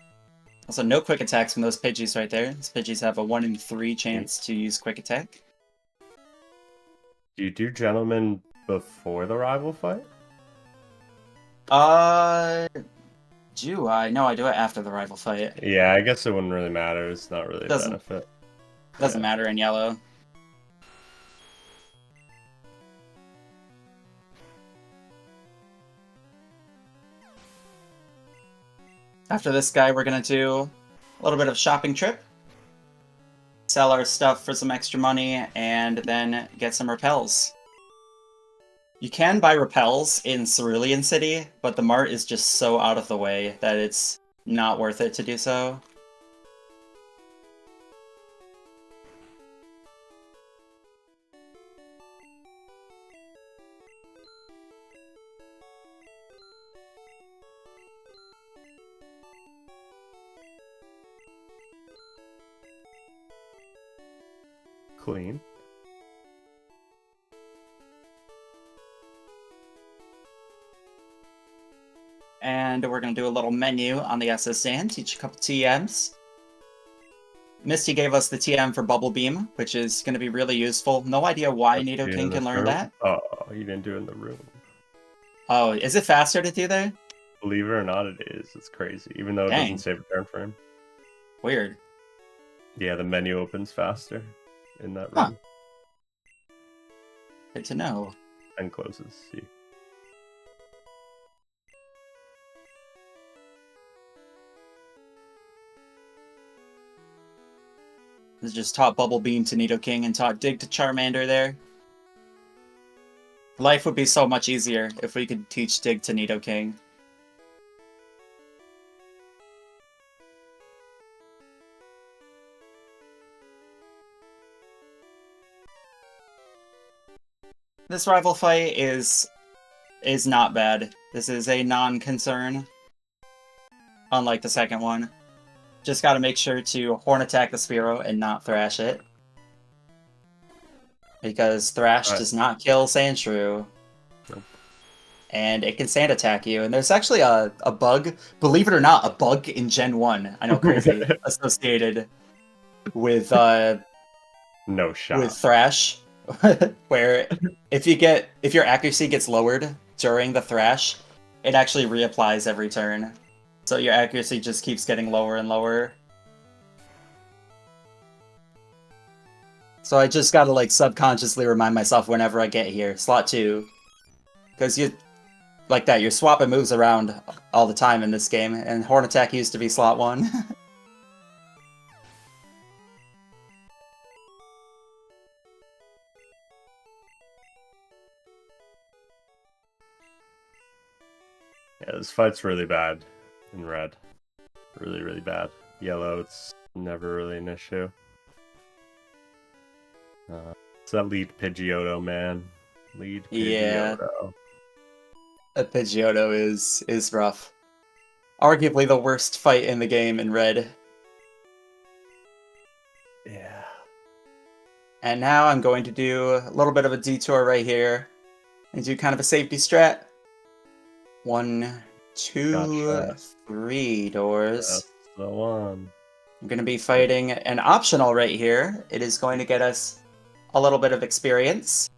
Also, no quick attacks from those Pidgeys right there. These Pidgeys have a 1 in 3 chance to use quick attack. Do you do Gentleman before the rival fight? Do I? No, I do it after the rival fight. Yeah, I guess it wouldn't really matter. It's not really a benefit. Doesn't matter in yellow. After this guy, we're gonna do a little bit of shopping trip. sell our stuff for some extra money, and then get some repels. You can buy repels in Cerulean City, but the mart is just so out of the way that it's not worth it to do so. Clean. And we're going to do a little menu on the SSN, teach a couple TMs. Misty gave us the TM for Bubble Beam, which is going to be really useful. No idea why Nidoking can learn that. Oh, you didn't do it in the room. Oh, is it faster to do there? Believe it or not, it is. It's crazy, even though it doesn't save a turn for him. Weird. Yeah, the menu opens faster in that room. Good to know. And closes. See. This just taught Bubble Beam to Nidoking and taught Dig to Charmander there. Life would be so much easier if we could teach Dig to Nidoking. This rival fight is not bad. This is a non-concern, unlike the second one. Just gotta make sure to Horn Attack the Spearow and not Thrash it. Because Thrash does not kill Sandshrew. Nope. And it can Sand Attack you. And there's actually a bug, believe it or not, a bug in Gen 1. I know, crazy, associated with no shot. With Thrash. Where if your accuracy gets lowered during the Thrash, it actually reapplies every turn. So your accuracy just keeps getting lower and lower. So I just gotta like subconsciously remind myself whenever I get here, slot 2. Because like that, you're swapping moves around all the time in this game, and Horn Attack used to be slot 1. Yeah, this fight's really bad in red. Really, really bad. Yellow, it's never really an issue. It's that lead Pidgeotto, man. Lead Pidgeotto. Yeah. That Pidgeotto is rough. Arguably the worst fight in the game in red. Yeah. And now I'm going to do a little bit of a detour right here and do kind of a safety strat. 1, 2, 3 doors. That's the one. I'm going to be fighting an optional right here. It is going to get us a little bit of experience,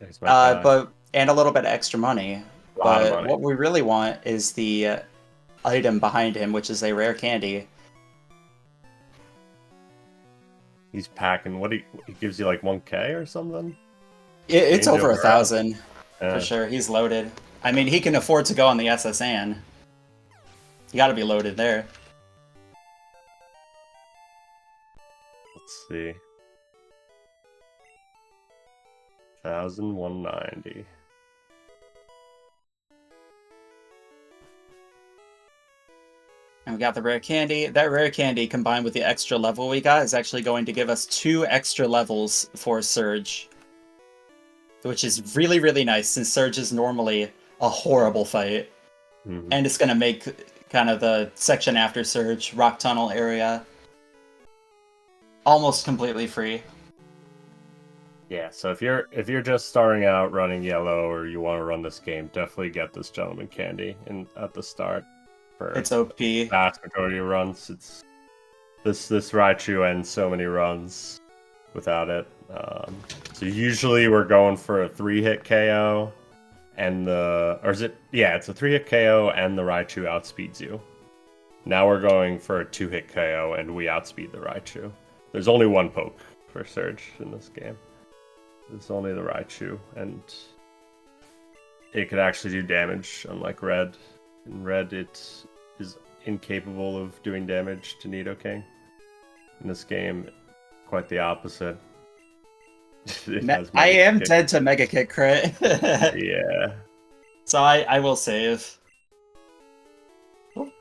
and a little bit of extra money. But what we really want is the item behind him, which is a rare candy. He's packing. He gives you like 1k or something? It's over 1,000 for sure. He's loaded. I mean, he can afford to go on the SSN. You gotta be loaded there. Let's see. 1,190. And we got the rare candy. That rare candy combined with the extra level we got is actually going to give us 2 extra levels for Surge. Which is really, really nice, since Surge is normally a horrible fight. Mm-hmm. And it's going to make kind of the section after Surge, Rock Tunnel area, almost completely free. Yeah, so if you're just starting out running yellow, or you want to run this game, definitely get this Gentleman Candy at the start. It's OP. Vast majority of runs. It's this Raichu ends so many runs without it. So usually we're going for a 3-hit KO, and it's a 3-hit KO and the Raichu outspeeds you. Now we're going for a 2-hit KO and we outspeed the Raichu. There's only one poke for Surge in this game. It's only the Raichu, and it could actually do damage, unlike Red. In Red, it is incapable of doing damage to Nidoking. In this game, quite the opposite. It has I Mega am Kick. dead to Mega Kick crit. Yeah. So I will save. If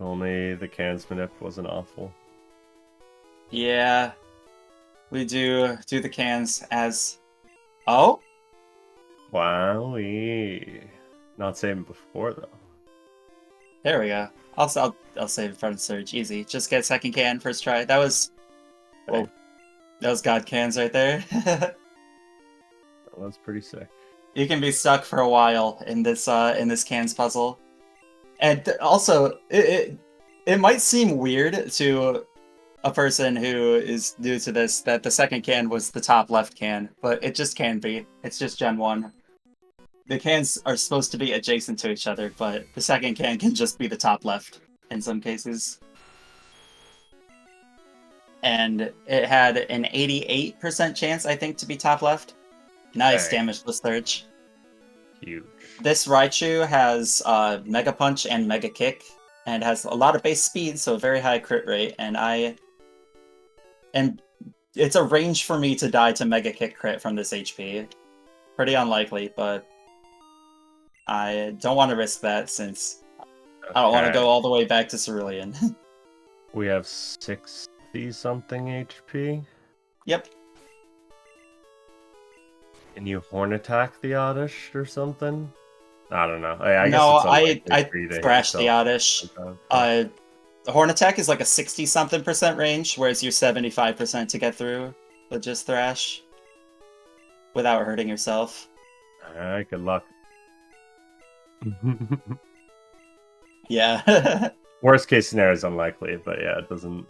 only the cans manip wasn't awful. Yeah. We do the cans as... Oh? Wowie. Not saving before, though. There we go. I'll save in front of Surge. Easy. Just get second can first try. That was... Whoa. That was God cans right there. That was pretty sick. You can be stuck for a while in this cans puzzle. And also, it might seem weird to a person who is new to this that the second can was the top left can, but it just can be. It's just Gen 1. The cans are supposed to be adjacent to each other, but the second can just be the top left in some cases. And it had an 88% chance, I think, to be top left. Nice Dang. damageless Surge. Huge. This Raichu has Mega Punch and Mega Kick, and has a lot of base speed, so a very high crit rate, and it's a range for me to die to Mega Kick crit from this HP. Pretty unlikely, but I don't want to risk that since I don't want to go all the way back to Cerulean. We have 60-something HP. Yep. Can you horn attack the Oddish or something? I don't know. I guess No, it's I unlikely to hit thrashed the yourself Oddish. like that. The Horn Attack is like a 60-something% range, whereas you're 75% to get through with just Thrash without hurting yourself. Alright, good luck. Yeah. Worst case scenario is unlikely, but yeah, it doesn't.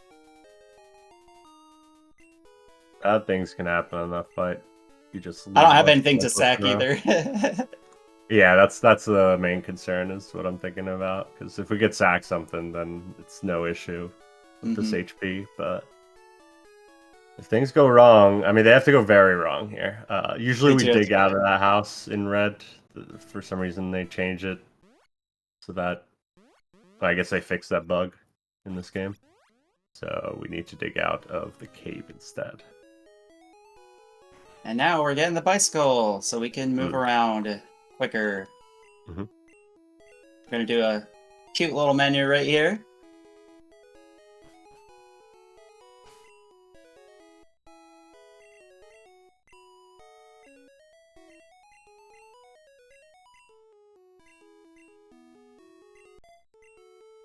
Bad things can happen in that fight. You just. I don't lose a have bunch of anything to life sack with throw. either. Yeah, that's the main concern is what I'm thinking about. Because if we get sacked something, then it's no issue with this HP. But if things go wrong, I mean, they have to go very wrong here. Usually we dig out of that house in red. For some reason, they change it so that I guess they fixed that bug in this game. So we need to dig out of the cave instead. And now we're getting the bicycle, so we can move around quicker. We're gonna do a cute little menu right here.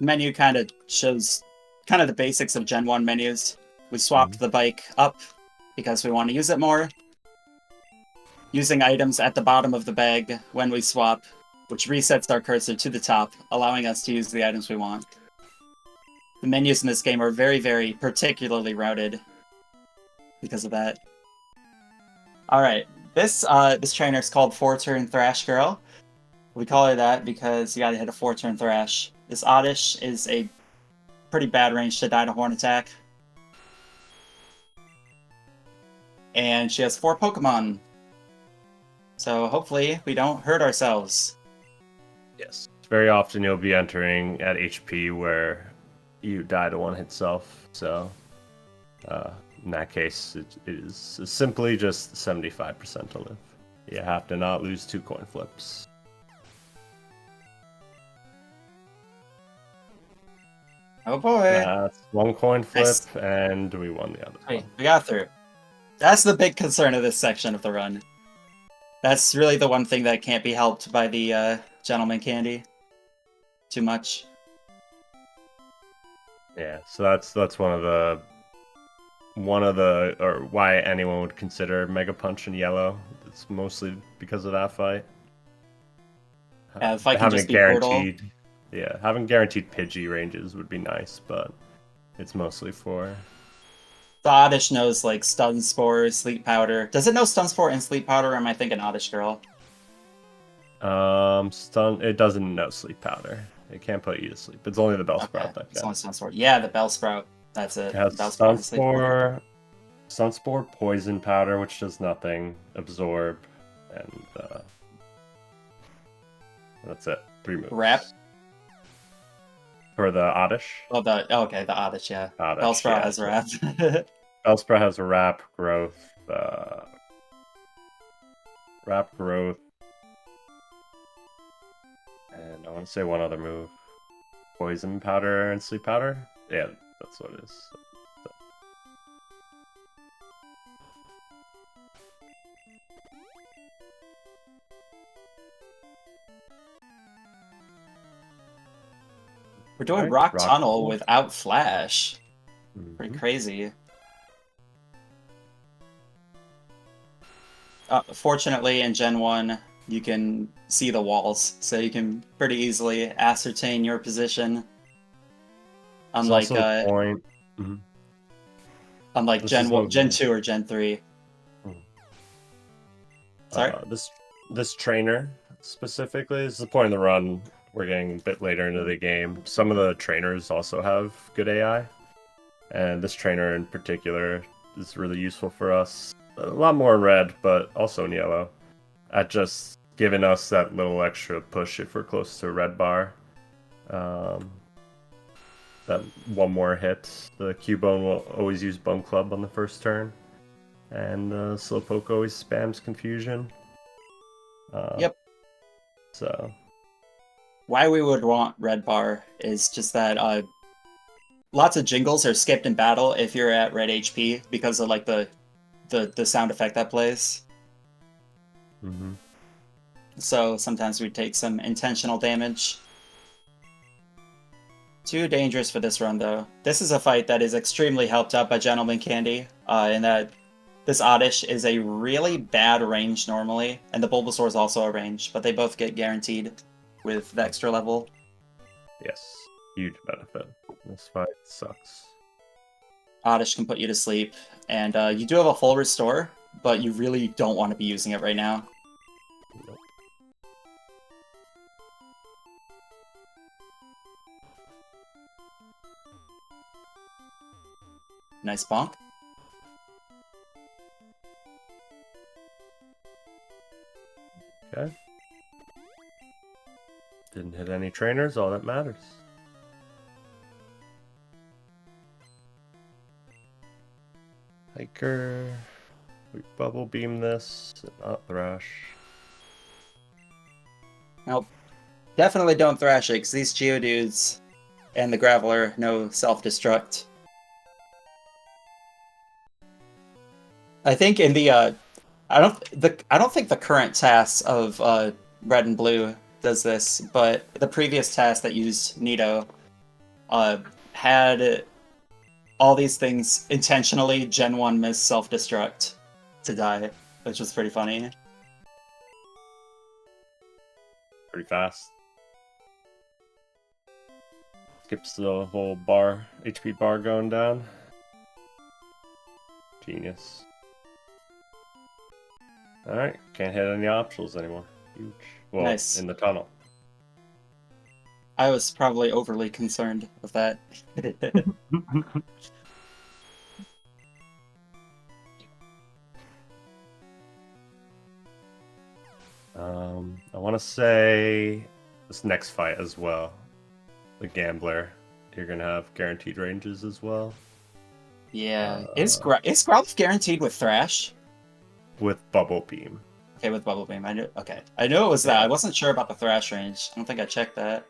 Menu kind of shows the basics of Gen 1 menus. We swapped the bike up because we want to use it more. Using items at the bottom of the bag when we swap, which resets our cursor to the top, allowing us to use the items we want. The menus in this game are very, very particularly routed because of that. Alright, this trainer is called 4-turn Thrash Girl. We call her that because you gotta hit a 4-turn Thrash. This Oddish is a pretty bad range to die to Horn Attack. And she has 4 Pokemon. So hopefully we don't hurt ourselves. Yes. Very often you'll be entering at HP where you die to one hit self. So in that case, it is simply just 75% to live. You have to not lose 2 coin flips. Oh boy. That's 1 coin flip, and we won the other one. We got through. That's the big concern of this section of the run. That's really the one thing that can't be helped by the Gentleman Candy too much. Yeah, so that's one of the or why anyone would consider Mega Punch in yellow. It's mostly because of that fight. If I can just be guaranteed, having guaranteed Pidgey ranges would be nice, but it's mostly for. The Oddish knows like Stun Spore, Sleep Powder. Does it know Stun Spore and Sleep Powder, or am I thinking Oddish Girl? It doesn't know Sleep Powder. It can't put you to sleep. It's only the Bellsprout that can. It's only Stun Spore. Yeah, the Bellsprout. That's it. It has Stun Spore, Poison Powder, which does nothing, Absorb, and that's it. 3 moves. Wrap. For the Oddish. Oh, okay, the Oddish, yeah. Oddish, Bellsprout yeah. has wrap. Bellsprout has Wrap, Growth, and I want to say one other move. Poison Powder and Sleep Powder? Yeah, that's what it is. We're doing Alright, Rock Rock Tunnel Tunnel. without Flash. Pretty Mhm. crazy. Fortunately, in Gen 1, you can see the walls, so you can pretty easily ascertain your position. It's Unlike also the point. Mhm. unlike This is Gen 2 or Gen 3. Sorry? this trainer specifically is the point of the run. We're getting a bit later into the game. Some of the trainers also have good AI, and this trainer in particular is really useful for us. A lot more in red, but also in yellow. At just giving us that little extra push if we're close to a red bar. That one more hit. The Cubone will always use Bone Club on the first turn, and Slowpoke always spams Confusion. Yep. So Why we would want red bar is just that lots of jingles are skipped in battle if you're at red HP because of like the sound effect that plays. Mhm. So sometimes we take some intentional damage. Too dangerous for this run, though. This is a fight that is extremely helped out by Gentleman Candy, in that this Oddish is a really bad range normally, and the Bulbasaur is also a range, but they both get guaranteed with the extra level. Yes, huge benefit. This fight sucks. Oddish can put you to sleep, and you do have a full restore, but you really don't want to be using it right now. Nope. Nice bonk. Okay. Didn't hit any trainers, all that matters. Hiker. We Bubble Beam this, not Thrash. Nope. Definitely don't thrash it, because these Geodudes and the Graveler know self-destruct. I think in the I don't think the current TAS of Red and Blue does this, but the previous TAS that used Nito had all these things intentionally Gen 1 miss self-destruct to die, which was pretty funny. Pretty fast. Skips the whole bar, HP bar going down. Genius. Alright, can't hit any optionals anymore. Huge. Well, Nice. in the tunnel. I was probably overly concerned with that. I want to say this next fight as well. The Gambler. You're going to have guaranteed ranges as well. Yeah. Is Growlithe guaranteed with Thrash? With Bubble Beam. Okay, with Bubble Beam. I knew it was that. I wasn't sure about the Thrash range. I don't think I checked that.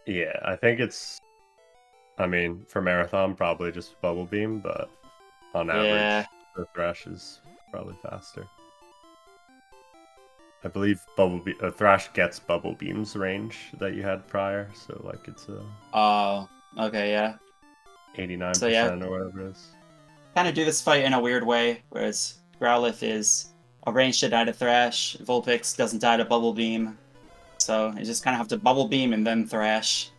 Yeah, I think it's... I mean, for Marathon, probably just Bubble Beam, but on average, the Thrash is probably faster. I believe Thrash gets Bubble Beam's range that you had prior, so like it's a... Oh, okay, yeah. 89% So yeah, or whatever it is. kind of do this fight in a weird way, whereas Growlithe is a range to die to Thrash, Vulpix doesn't die to Bubble Beam, so you just kind of have to Bubble Beam and then Thrash.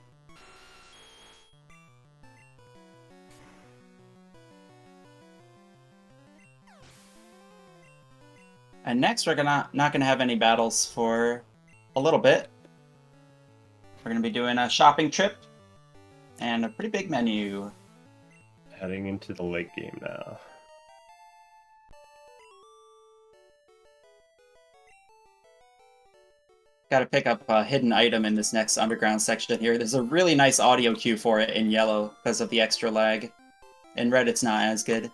And next, we're not gonna have any battles for a little bit. We're gonna be doing a shopping trip and a pretty big menu. Heading into the late game now. Gotta pick up a hidden item in this next underground section here. There's a really nice audio cue for it in yellow because of the extra lag. In red, it's not as good.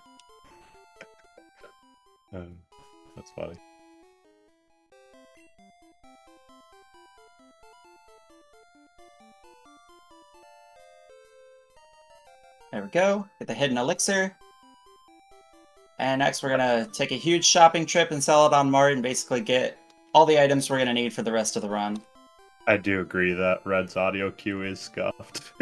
That's funny. There we go. Get the hidden elixir. And next we're gonna take a huge shopping trip in Celadon Mart and basically get all the items we're gonna need for the rest of the run. I do agree that Red's audio cue is scuffed.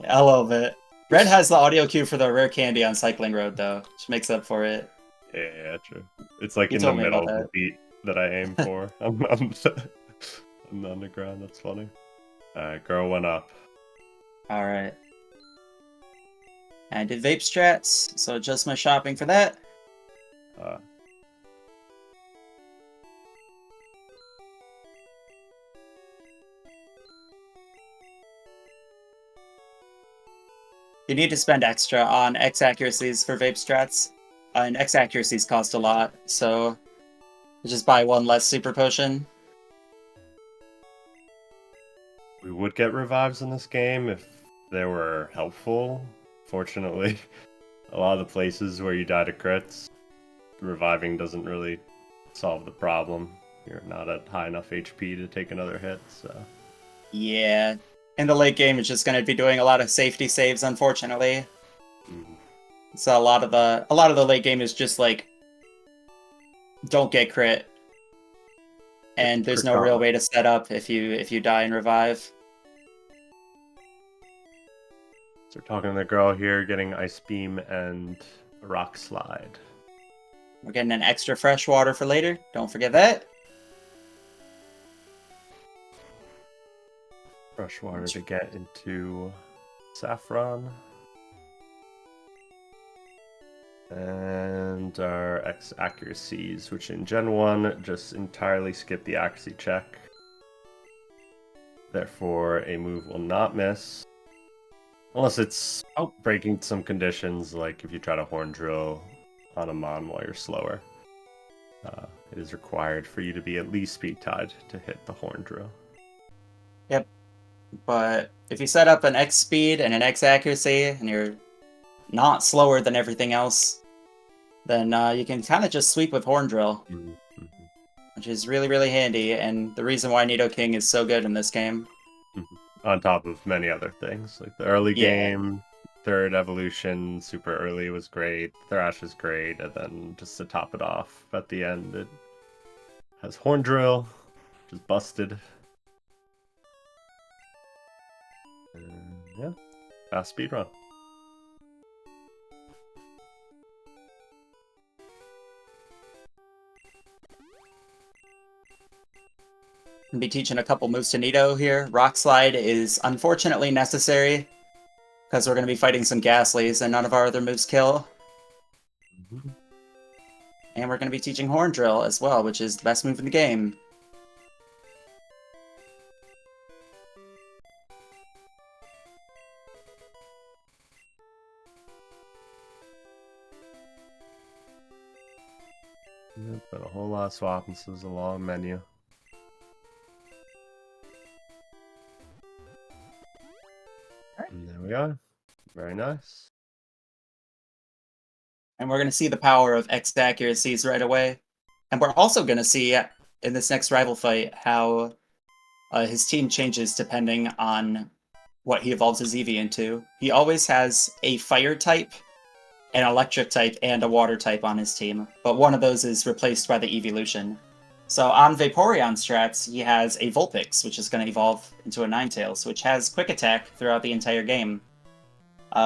A little bit. Red has the audio cue for the rare candy on Cycling Road, though, which makes up for it. Yeah, true. It's like You in the told me middle about of the that. beat that I aim for. I'm the underground. That's funny. Alright, girl went up. Alright. And I did vape strats, so just my shopping for that. Uh, You need to spend extra on X accuracies for vape strats. And X accuracies cost a lot, so just buy one less super potion. we would get revives in this game if they were helpful. Fortunately, a lot of the places where you die to crits, reviving doesn't really solve the problem. You're not at high enough HP to take another hit, so... Yeah. In the late game, it's just going to be doing a lot of safety saves, unfortunately. So a lot of the late game is just like, don't get crit, and there's no real way to set up if you die and revive. So we're talking to the girl here, getting Ice Beam and Rock Slide. We're getting an extra fresh water for later. Don't forget that. Fresh water to get into Saffron. And our X accuracies, which in Gen 1 just entirely skip the accuracy check. Therefore, a move will not miss. Unless it's breaking some conditions, like if you try to Horn Drill on a Mon while you're slower. It is required for you to be at least speed tied to hit the Horn Drill. Yep. But if you set up an X speed and an X accuracy, and you're not slower than everything else, then you can kind of just sweep with Horn Drill, which is really, really handy, and the reason why Nidoking is so good in this game. On top of many other things, like the early game, third evolution, super early was great, Thrash is great, and then just to top it off, at the end it has Horn Drill, which is busted. And yeah, fast speedrun. I'll be teaching a couple moves to Nido here. Rock Slide is unfortunately necessary, because we're going to be fighting some Ghastlies and none of our other moves kill. And we're going to be teaching Horn Drill as well, which is the best move in the game. But a whole lot of swapping, so there's a long menu. And there we are. Very nice. And we're going to see the power of X accuracies right away. And we're also going to see in this next rival fight how his team changes depending on what he evolves his Eevee into. He always has a fire type, an electric type, and a water type on his team, but one of those is replaced by the evolution. So on Vaporeon strats, he has a Vulpix, which is going to evolve into a Ninetales, which has quick attack throughout the entire game,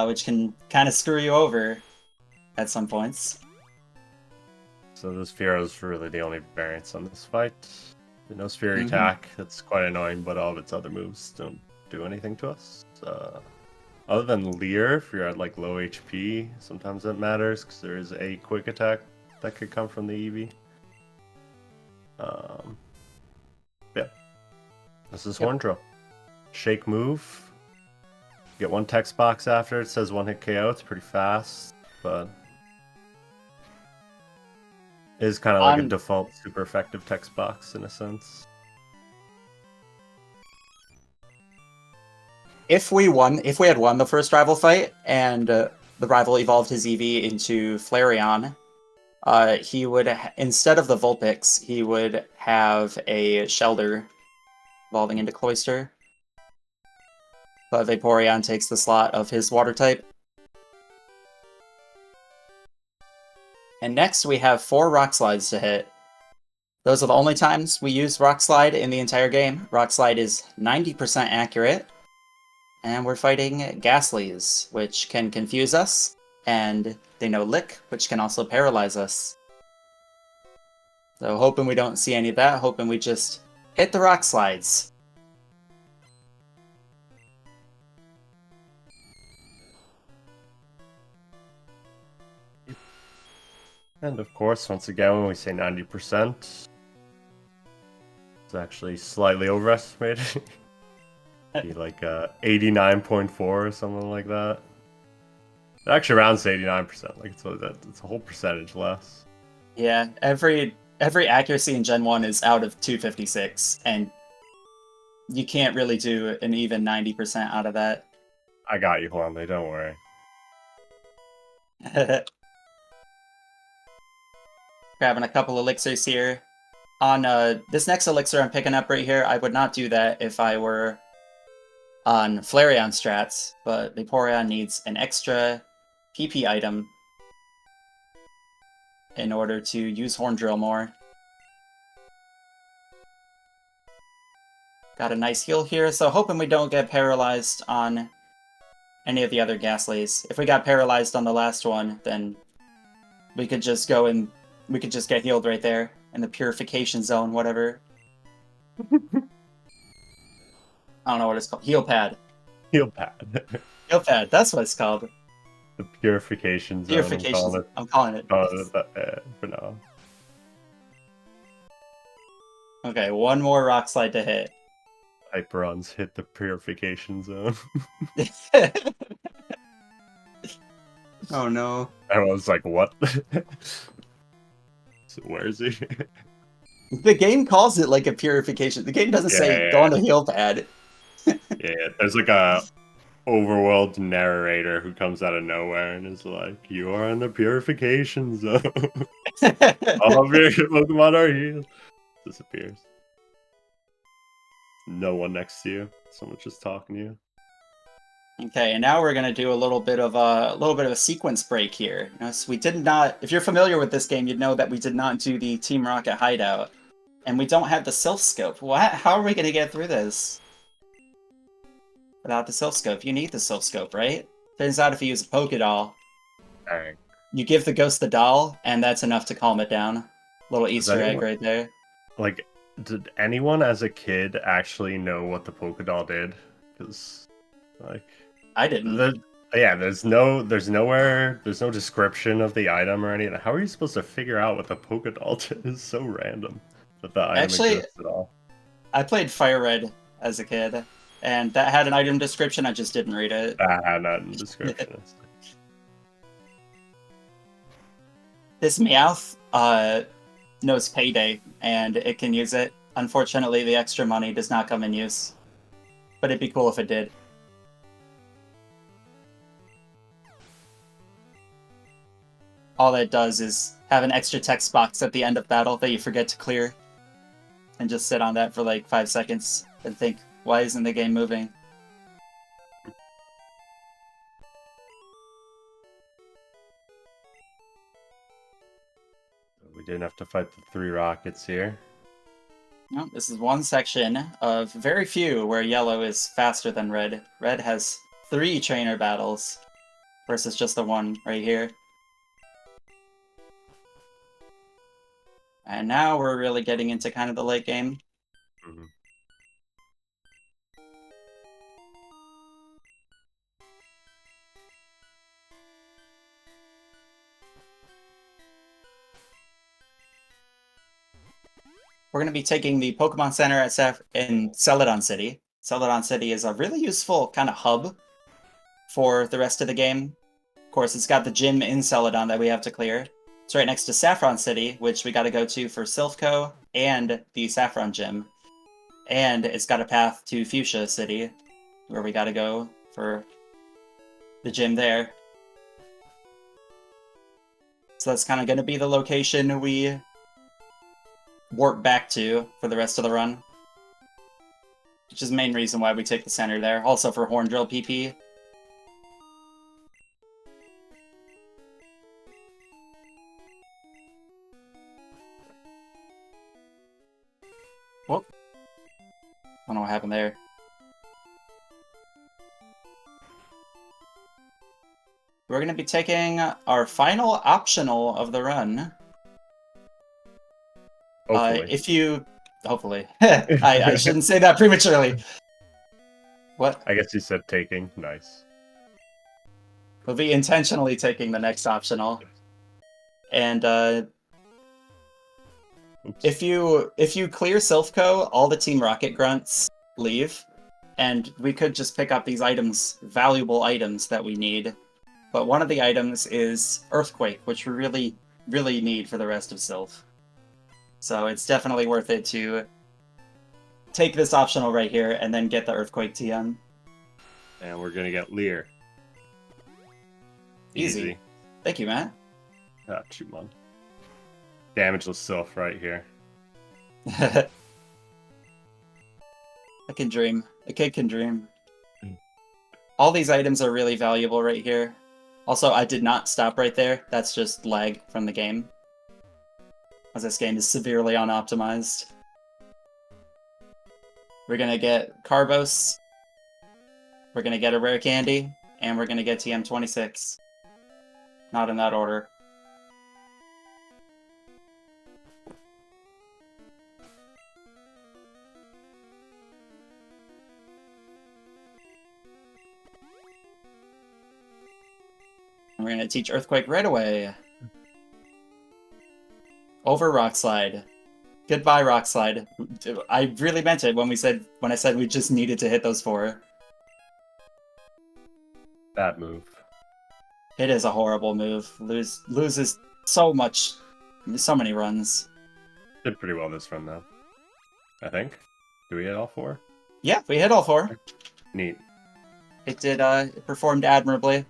which can kind of screw you over at some points. So this Fearo's really the only variance on this fight. No Sphere attack, that's quite annoying, but all of its other moves don't do anything to us. Other than Leer, if you're at like low HP, sometimes that matters because there is a quick attack that could come from the Eevee. Yeah. This is Horn Drill. Shake move. Get one text box after it says one hit KO. It's pretty fast, but it is kind of like a default super effective text box in a sense. if we had won the first rival fight, and the rival evolved his EV into Flareon, he would, instead of the Vulpix, he would have a Shelder evolving into Cloyster. But Vaporeon takes the slot of his water type. And next we have 4 Rock Slides to hit. Those are the only times we use Rock Slide in the entire game. Rock Slide is 90% accurate. And we're fighting Ghastlies, which can confuse us. And they know Lick, which can also paralyze us. So hoping we don't see any of that, hoping we just hit the Rock Slides. And of course, once again, when we say 90%, it's actually slightly overestimated. Be like 89.4 or something like that. It actually rounds to 89%. Like it's a whole percentage less. Yeah, every accuracy in Gen 1 is out of 256, and you can't really do an even 90% out of that. I got you, Juanle, don't worry. Grabbing a couple elixirs here. On this next elixir I'm picking up right here, I would not do that if I were on Flareon strats, but Vaporeon needs an extra PP item in order to use Horn Drill more. Got a nice heal here, so hoping we don't get paralyzed on any of the other Ghastlies. If we got paralyzed on the last one, then we could just go and we could just get healed right there in the purification zone, whatever. I don't know what it's called. Heal pad. Heal pad. Heal pad. That's what it's called. The purification zone. Purification. I'm calling it. For now. Okay, one more Rock Slide to hit. Hyperons hit the purification zone. Oh no. Everyone's like, what? So where is he? The game calls it like a purification. The game doesn't say go on the heal pad. Yeah, there's like a overworld narrator who comes out of nowhere and is like, you are in the purification zone. All of your Pokemon are healed. Disappears. No one next to you. Someone's just talking to you. Okay, and now we're gonna do a little bit of a sequence break here. So we did not. If you're familiar with this game, you'd know that we did not do the Team Rocket hideout, and we don't have the Silph Scope. What? How are we gonna get through this without the Silph Scope? You need the Silph Scope, right? Turns out if you use a Pokédoll, Dang. you give the ghost the doll, and that's enough to calm it down. Little Easter egg right there. Like, did anyone as a kid actually know what the Pokédoll did? Because, like, I didn't. There's no description of the item or anything. How are you supposed to figure out what the Pokédoll did? It's so random that the item exists at all. I played Fire Red as a kid, and that had an item description. I just didn't read it. That had not in description. This Meowth knows Payday, and it can use it. Unfortunately, the extra money does not come in use, but it'd be cool if it did. All that does is have an extra text box at the end of battle that you forget to clear, and just sit on that for like 5 seconds and think, why isn't the game moving? We didn't have to fight the 3 rockets here. No, this is one section of very few where yellow is faster than red. Red has 3 trainer battles versus just the one right here. And now we're really getting into kind of the late game. Mm-hmm. We're going to be taking the Pokemon Center in Celadon City. Celadon City is a really useful kind of hub for the rest of the game. Of course, it's got the gym in Celadon that we have to clear. It's right next to Saffron City, which we got to go to for Silphco and the Saffron Gym. And it's got a path to Fuchsia City, where we gotta go for the gym there. So that's kind of going to be the location we warp back to for the rest of the run. Which is the main reason why we take the center there. Also for Horn Drill PP. Whoop. I don't know what happened there. We're going to be taking our final optional of the run. Hopefully. If you... Hopefully. I shouldn't say that prematurely. What? I guess you said taking. Nice. We'll be intentionally taking the next optional. And if you clear Silphco, all the Team Rocket grunts leave. And we could just pick up these items, valuable items that we need. But one of the items is Earthquake, which we really, really need for the rest of Sylph. So it's definitely worth it to take this optional right here and then get the Earthquake TM. And we're going to get Leer. Easy. Thank you, Matt. Got you, man. Damageless Sylph right here. I can dream. A kid can dream. All these items are really valuable right here. Also, I did not stop right there. That's just lag from the game. As this game is severely unoptimized. We're gonna get Carbos. We're gonna get a Rare Candy. And we're gonna get TM26. Not in that order. And we're going to teach Earthquake right away. Over Rock Slide. Goodbye, Rock Slide. I really meant it when I said we just needed to hit those 4. Bad move. It is a horrible move. Loses so many runs. Did pretty well this run, though. I think. Do we hit all 4? Yeah, we hit all 4. Neat. It did, it performed admirably.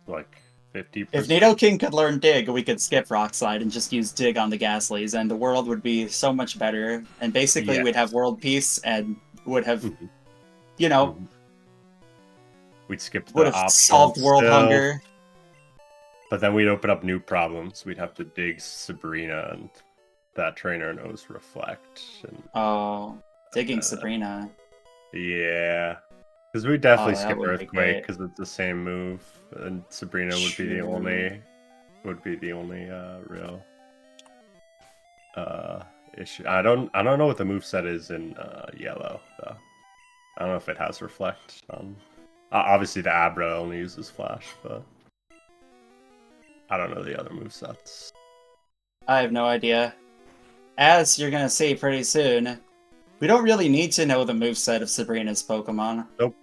Like 50%. If Nidoking could learn Dig, we could skip Rock Slide and just use Dig on the Ghastlies, and the world would be so much better. And basically, we'd have world peace and would have, you know, we'd skip the would have solved world hunger. But then we'd open up new problems. We'd have to dig Sabrina, and that trainer knows Reflect. And, oh, digging Sabrina. Yeah. Because we definitely skip would be Earthquake because it's the same move, and Sabrina would be the only real issue. I don't know what the moveset is in yellow though. I don't know if it has Reflect on. Obviously the Abra only uses Flash, but I don't know the other movesets. I have no idea. As you're gonna see pretty soon, we don't really need to know the moveset of Sabrina's Pokemon. Nope.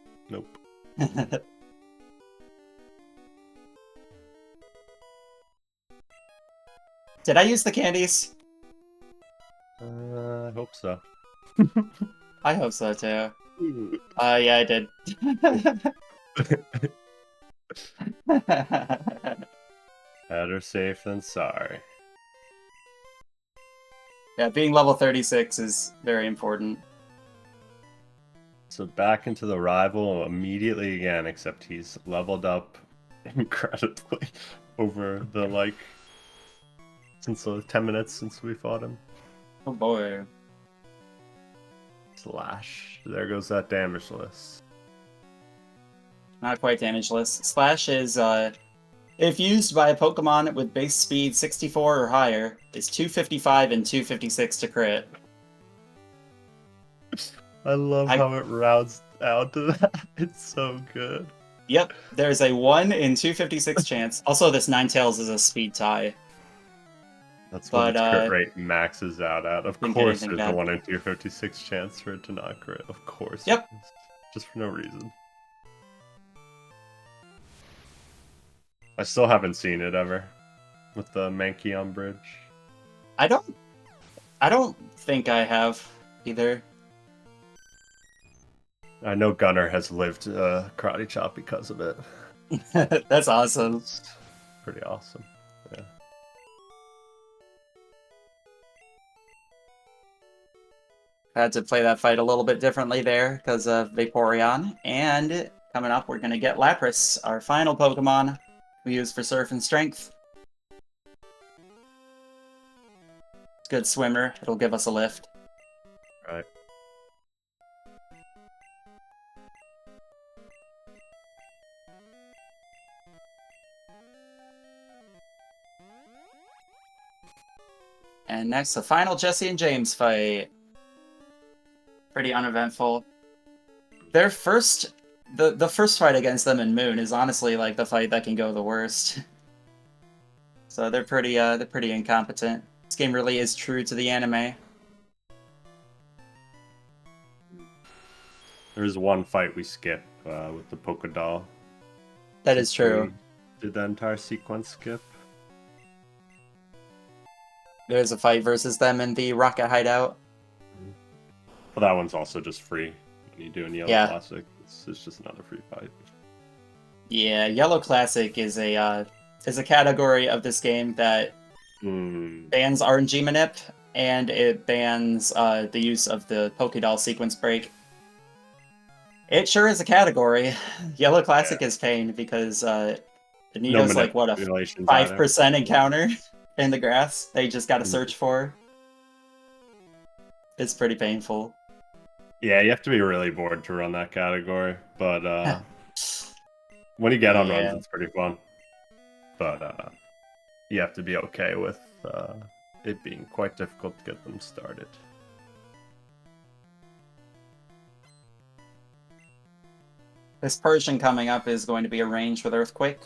Did I use the candies? I hope so. I hope so too. Yeah, I did. Better safe than sorry. Yeah, being level 36 is very important. So back into the rival immediately again, except he's leveled up incredibly over the since 10 minutes since we fought him. Oh boy. Slash. There goes that damageless. Not quite damageless. Slash is, if used by a Pokemon with base speed 64 or higher, is 255 and 256 to crit. I love how it rounds out to that. It's so good. Yep, there's a 1 in 256 chance. Also, this Ninetales is a speed tie. That's what its crit rate maxes out at. Of course there's a 1 in 256 chance for it to not crit. Of course. Yep. Just for no reason. I still haven't seen it ever. With the Mankeon bridge. I don't think I have either. I know Gunner has lived karate chop because of it. That's awesome. It's pretty awesome. Yeah. I had to play that fight a little bit differently there because of Vaporeon. And coming up, we're going to get Lapras, our final Pokemon we use for Surf and Strength. It's a good swimmer. It'll give us a lift. Right. And next, the final Jesse and James fight. Pretty uneventful. Their first, the first fight against them in Moon is honestly like the fight that can go the worst. So they're pretty incompetent. This game really is true to the anime. There's one fight we skip with the Polka Doll. That is true. Did the entire sequence skip? There's a fight versus them in the Rocket Hideout. Well, that one's also just free. When you do in Yellow Classic, it's just another free fight. Yeah, Yellow Classic is a category of this game that bans RNG manip, and it bans the use of the Pokédoll sequence break. It sure is a category. Yellow Classic is pain because Nito's like what, a 5% encounter in the grass they just gotta search for. It's pretty painful. Yeah, you have to be really bored to run that category, but when you get on runs, it's pretty fun. But you have to be okay with it being quite difficult to get them started. This Persian coming up is going to be arranged with Earthquake.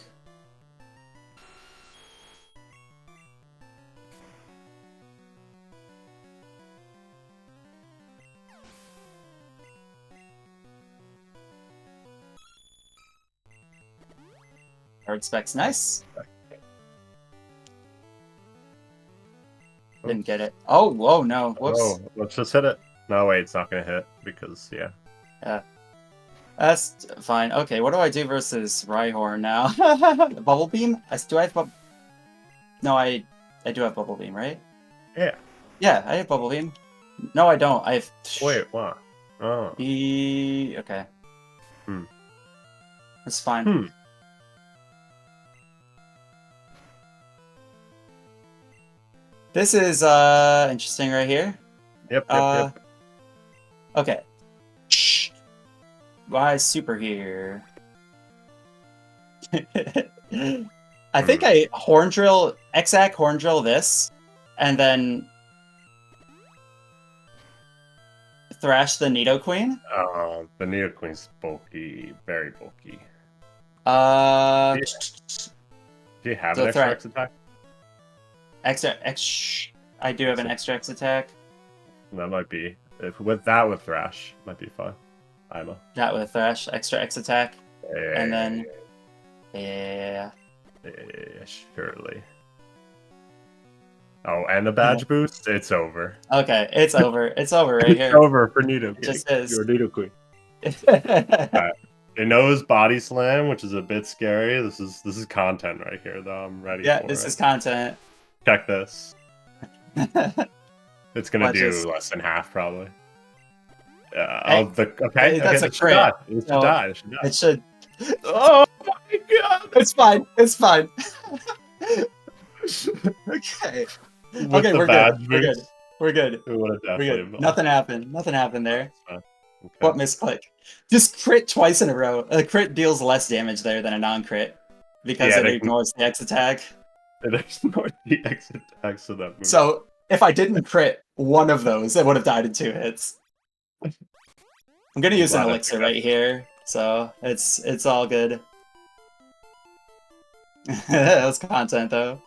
Card specs nice. Didn't get it. Oh, whoa, no. Whoops. Oh, let's just hit it. No, wait, it's not going to hit because, yeah. That's fine. Okay, what do I do versus Rhyhorn now? Bubble Beam? Do I have No, I do have Bubble Beam, right? Yeah. Yeah, I have Bubble Beam. No, I don't. I have... Wait, what? Oh. Okay. That's fine. This is interesting right here. Yep. Okay. Shh. Why super here? I think I Horn Drill, Exact Horn Drill this, and then Thrash the Nidoqueen. The Nidoqueen's bulky, very bulky. Do you have an extra X attack? I do have an extra X attack. That might be with Thrash might be fine. Ima. That with Thrash, extra X attack, and then surely. Oh, and the badge boost, it's over. Okay, it's over. It's over right here. It's over for Nidoqueen. It just is. You're Nidoqueen. It knows Body Slam, which is a bit scary. This is content right here, though. I'm ready. Yeah, this is content. Check this. It's gonna do less than half, probably. Okay, that's a crit. It should die. It should. Oh my god! It's fine. It's fine. Okay. Okay, we're good. We're good. We're good. Nothing happened. Nothing happened there. Okay. What misclick? Just crit twice in a row. A crit deals less damage there than a non-crit because it ignores the X attack. It ignores the X attack, so that moves. So if I didn't crit one of those, it would have died in 2 hits. I'm gonna use an elixir right here, so it's all good. That was content though.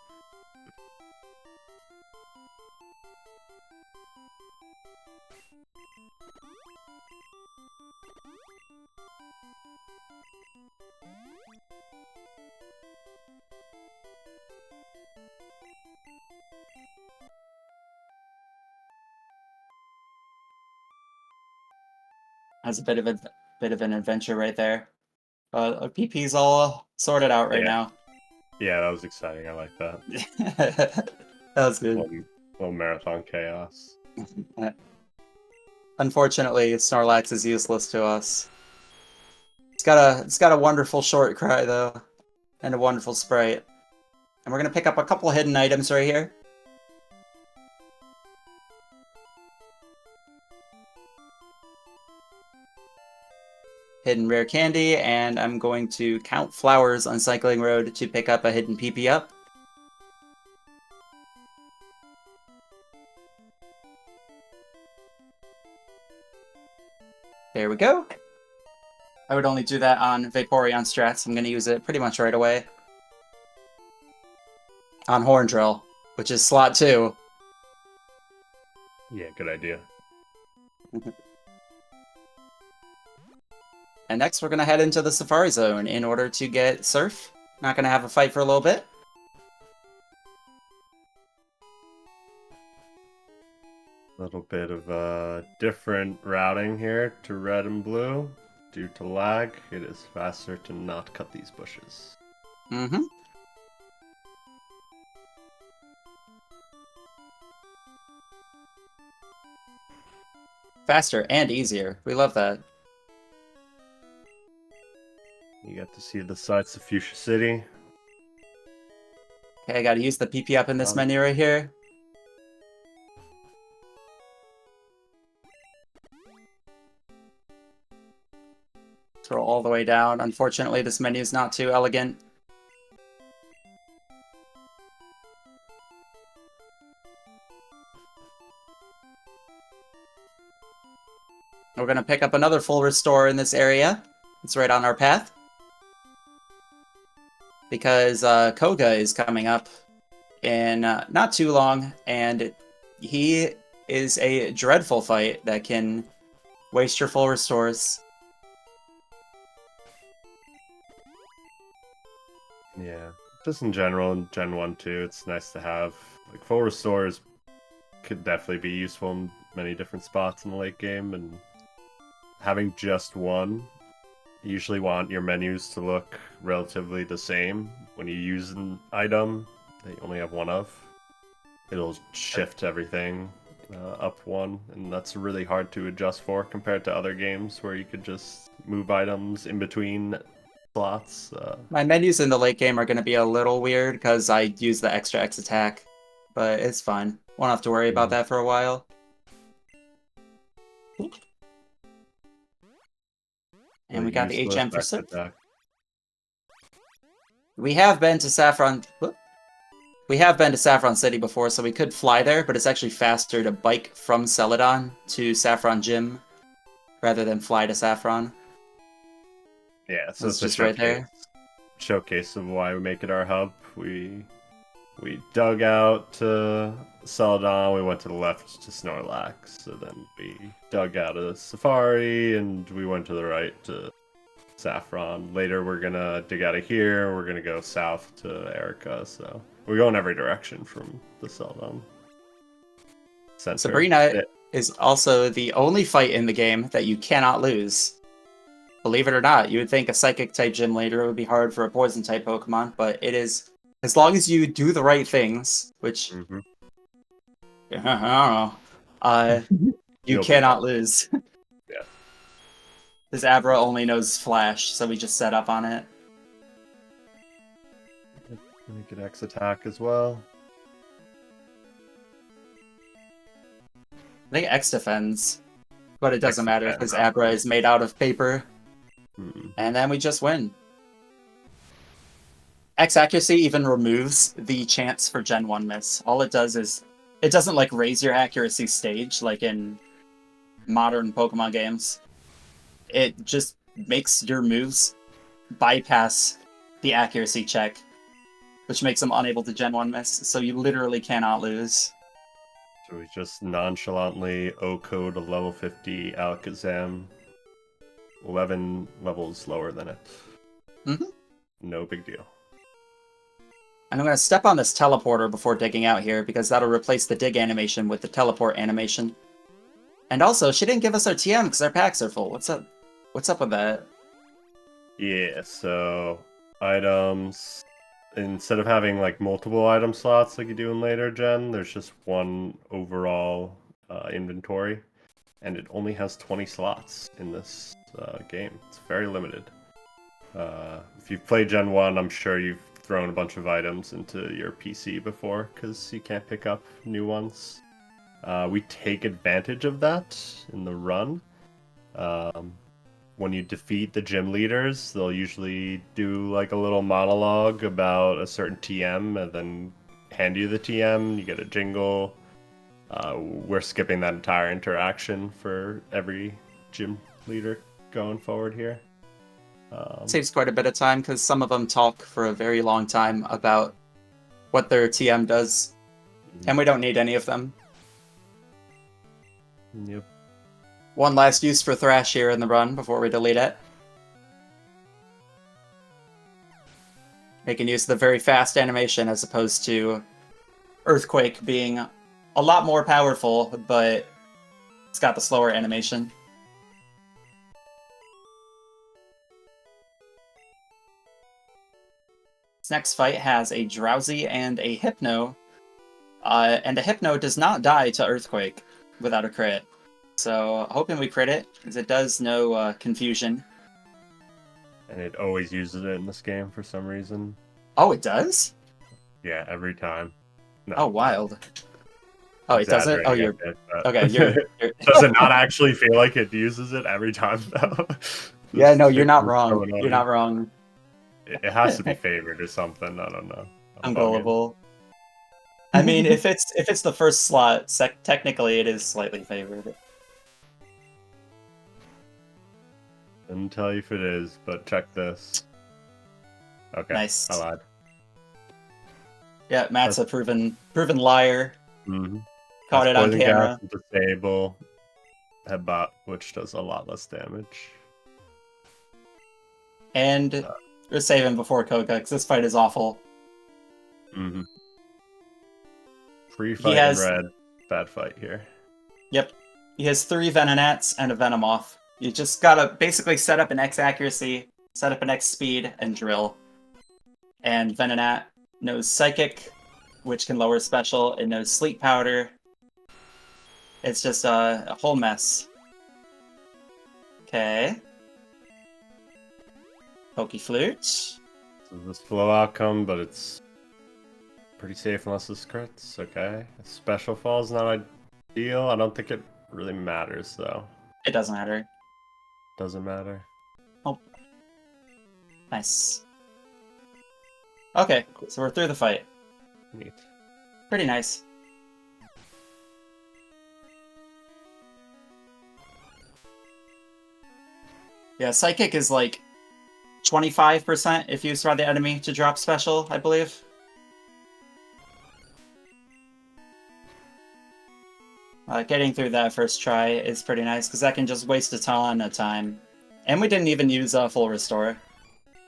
Has a bit of bit of an adventure right there. PP's all sorted out right now. Yeah, that was exciting. I like that. That was good. Little marathon chaos. Unfortunately, Snorlax is useless to us. It's got a wonderful short cry though, and a wonderful sprite. And we're gonna pick up a couple hidden items right here. Hidden rare candy, and I'm going to count flowers on Cycling Road to pick up a hidden PP up. There we go. I would only do that on Vaporeon strats. I'm going to use it pretty much right away. On Horndrill, which is slot 2. Yeah, good idea. And next we're going to head into the Safari Zone in order to get Surf. Not going to have a fight for a little bit. A little bit of different routing here to red and blue. Due to lag, it is faster to not cut these bushes. Mm-hmm. Faster and easier. We love that. You get to see the sights of Fuchsia City. Okay, I gotta use the PP up in this menu right here. Scroll all the way down. Unfortunately, this menu is not too elegant. We're gonna pick up another full restore in this area. It's right on our path. Because Koga is coming up in not too long, and he is a dreadful fight that can waste your full restores. Yeah, just in general, in Gen 1 too, it's nice to have. Like, full restores could definitely be useful in many different spots in the late game, and having just one, you usually want your menus to look relatively the same when you use an item that you only have one of. It'll shift everything up one, and that's really hard to adjust for compared to other games where you could just move items in between slots. My menus in the late game are going to be a little weird because I use the extra X attack, but it's fine. Won't have to worry about that for a while. And we got the HM for Surf. We have been to Saffron. We have been to Saffron City before, so we could fly there, but it's actually faster to bike from Celadon to Saffron Gym rather than fly to Saffron. Yeah, so it's just right there. Showcase of why we make it our hub. We dug out to Celadon, we went to the left to Snorlax, so then we dug out of Safari, and we went to the right to Saffron. Later we're gonna dig out of here, we're gonna go south to Erica, so we go in every direction from the Celadon center. Sabrina is also the only fight in the game that you cannot lose. Believe it or not, you would think a Psychic-type gym leader would be hard for a Poison-type Pokemon, but it is. As long as you do the right things, which I don't know, you cannot lose. Yeah. This Abra only knows Flash, so we just set up on it. Make it X attack as well. I think X defends, but it doesn't matter because Abra is made out of paper. And then we just win. X accuracy even removes the chance for Gen 1 miss. All it does is, it doesn't like raise your accuracy stage like in modern Pokemon games. It just makes your moves bypass the accuracy check, which makes them unable to Gen 1 miss, so you literally cannot lose. So we just nonchalantly O-code a level 50 Alakazam, 11 levels lower than it. No big deal. And I'm going to step on this teleporter before digging out here, because that'll replace the dig animation with the teleport animation. And also, she didn't give us our TM because our packs are full. What's up What's up with that? Yeah, so items, instead of having like multiple item slots like you do in later gen, there's just one overall inventory, and it only has 20 slots in this game. It's very limited. If you've played Gen 1, I'm sure you've thrown a bunch of items into your PC before, because you can't pick up new ones. We take advantage of that in the run. When you defeat the gym leaders, they'll usually do like a little monologue about a certain TM and then hand you the TM. You get a jingle. We're skipping that entire interaction for every gym leader going forward here. Saves quite a bit of time because some of them talk for a very long time about what their TM does, and we don't need any of them. Yep. One last use for Thrash here in the run before we delete it. Making use of the very fast animation as opposed to Earthquake being a lot more powerful, but it's got the slower animation. This next fight has a Drowsy and a Hypno, and the Hypno does not die to Earthquake without a crit. So hoping we crit it, because it does no confusion. And it always uses it in this game for some reason. Oh, it does? Yeah, every time. No, Oh, wild. Oh, it doesn't? Oh, you're... Okay, you're... Does it not actually feel like it uses it every time, though? Yeah, no, you're not wrong. You're not wrong. It has to be favored or something. I don't know. I'm gullible. I mean, if it's the first slot, technically it is slightly favored. Couldn't tell you if it is, but check this. Okay, Nice. I lied. Yeah, Matt's a proven liar. Mm-hmm. Caught it on camera. Disable headbutt, which does a lot less damage. And we're saving before Koga, because this fight is awful. Mm-hmm. Free fight in red. Bad fight here. Yep. He has 3 Venonats and a Venomoth. You just gotta basically set up an X accuracy, set up an X speed, and drill. And Venonat knows Psychic, which can lower special. It knows Sleep Powder. It's just a whole mess. Okay. Pokeflute. So this flow outcome, but it's pretty safe unless this crits. Okay. Special fall is not ideal. I don't think it really matters, though. It doesn't matter. Doesn't matter. Oh. Nice. Okay, so we're through the fight. Neat. Pretty nice. Yeah, Psychic is like 25% if used by the enemy to drop special, I believe. Getting through that first try is pretty nice, because that can just waste a ton of time. And we didn't even use full restore,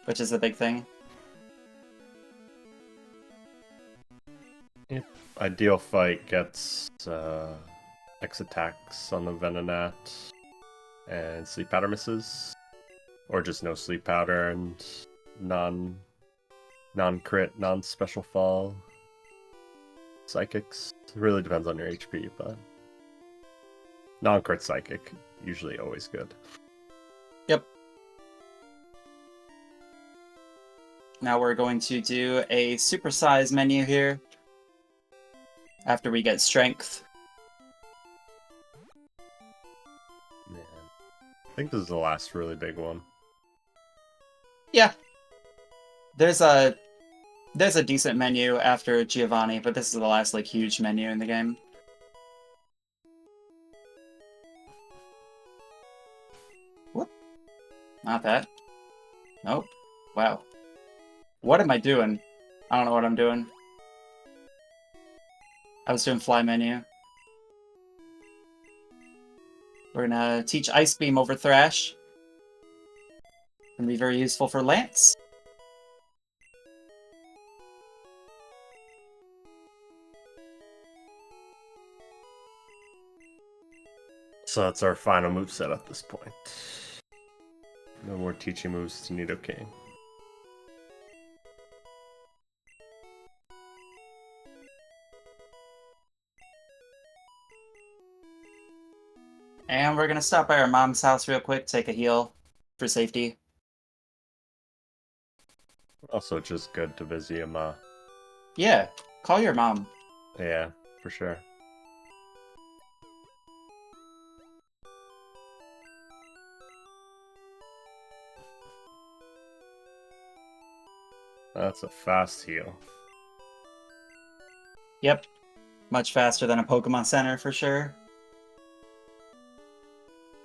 which is the big thing. Yep. Ideal fight gets X attacks on the Venonat and sleep powder misses. Or just no sleep powder and non-crit, non-special fall psychics. It really depends on your HP, but non-crit psychic, usually always good. Yep. Now we're going to do a supersize menu here. After we get strength. Man. I think this is the last really big one. Yeah. There's a decent menu after Giovanni, but this is the last like huge menu in the game. Whoop. Not that. Nope. Wow. What am I doing? I don't know what I'm doing. I was doing fly menu. We're gonna teach Ice Beam over Thrash. Gonna be very useful for Lance. So that's our final moveset at this point. more teaching moves to Nidoking. And we're gonna stop by our mom's house real quick, take a heal for safety. Also, just good to visit your ma. Yeah, call your mom. Yeah, for sure. That's a fast heal. Yep, much faster than a Pokemon Center for sure.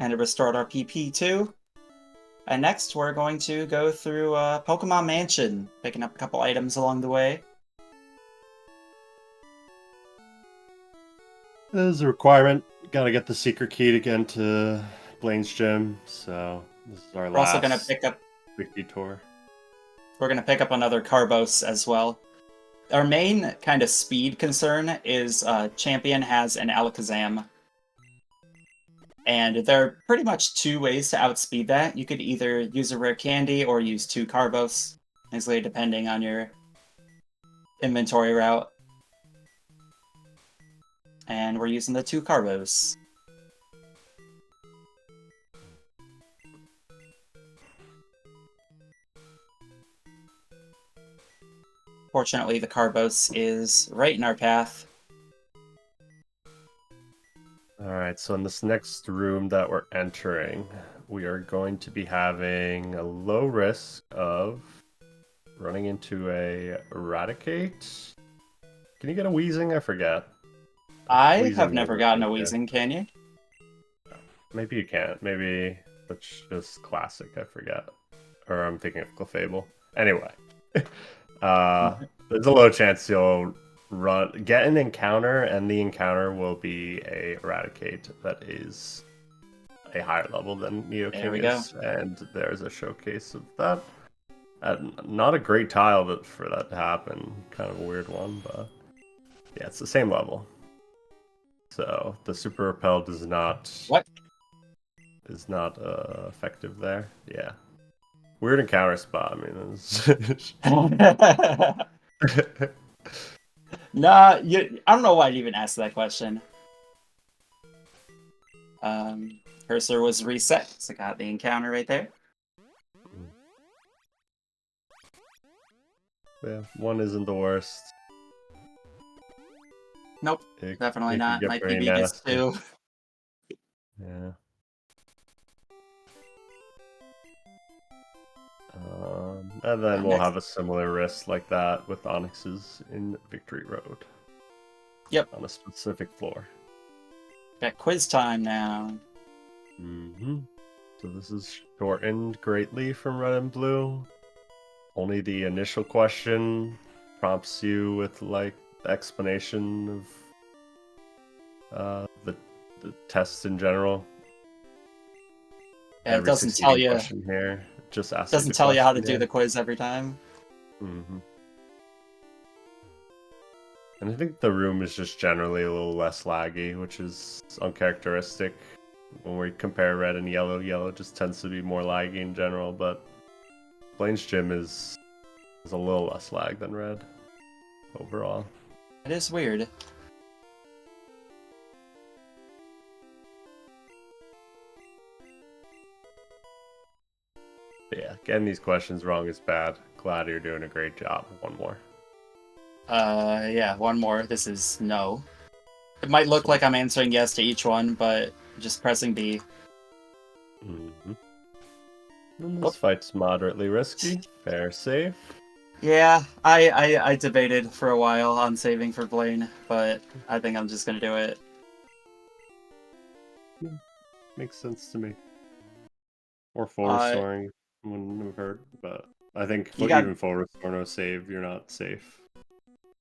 And it restored our PP too. And next we're going to go through Pokemon Mansion, picking up a couple items along the way. This is a requirement. Gotta get the secret key to get into Blaine's gym. So this is our We're also gonna last pick up. big detour. We're gonna pick up another Carbos as well. Our main kind of speed concern is Champion has an Alakazam. And there are pretty much two ways to outspeed that. You could either use a rare candy or use two Carbos, basically depending on your inventory route. And we're using the two Carbos. Fortunately, the Carbos is right in our path. Alright, so in this next room that we're entering, we are going to be having a low risk of running into a Eradicate. Can you get a Wheezing? I forget. I Wheezing have never doesn't gotten a look good. Weezing, can you? Maybe you can't. Maybe that's just classic. I forget. Or I'm thinking of Clefable. Anyway, there's a low chance you'll get an encounter, and the encounter will be a Eradicate that is a higher level than There we Nidoking is, and there's a showcase of that. Not a great tile for that to happen. Kind of a weird one, but yeah, it's the same level. So the Super Repel does not. What? Is not effective there. Yeah. Weird encounter spot. I mean, it's... Nah, I don't know why you even asked that question. Cursor was reset, so got the encounter right there. Yeah, one isn't the worst. Nope, definitely not. Get My very PB gets nasty. 2. Yeah. And then we'll have a similar risk like that with Onyx's in Victory Road. Yep. On a specific floor. Got quiz time now. So this is shortened greatly from Red and Blue. Only the initial question prompts you with like the explanation of the tests in general. Yeah, it doesn't tell you. Question here just asks doesn't tell you how to do the quiz every time. And I think the room is just generally a little less laggy, which is uncharacteristic. When we compare red and yellow, yellow just tends to be more laggy in general, but Blaine's gym is a little less lag than red overall. It is weird. But yeah, getting these questions wrong is bad. Glad you're doing a great job. One more. Yeah, one more. This is no. It might look like I'm answering yes to each one, but just pressing B. And this fight's moderately risky. Fair safe. Yeah, I debated for a while on saving for Blaine, but I think I'm just gonna do it. Makes sense to me. Or full restoring, wouldn't have heard, but I think even full restore no save, you're not safe.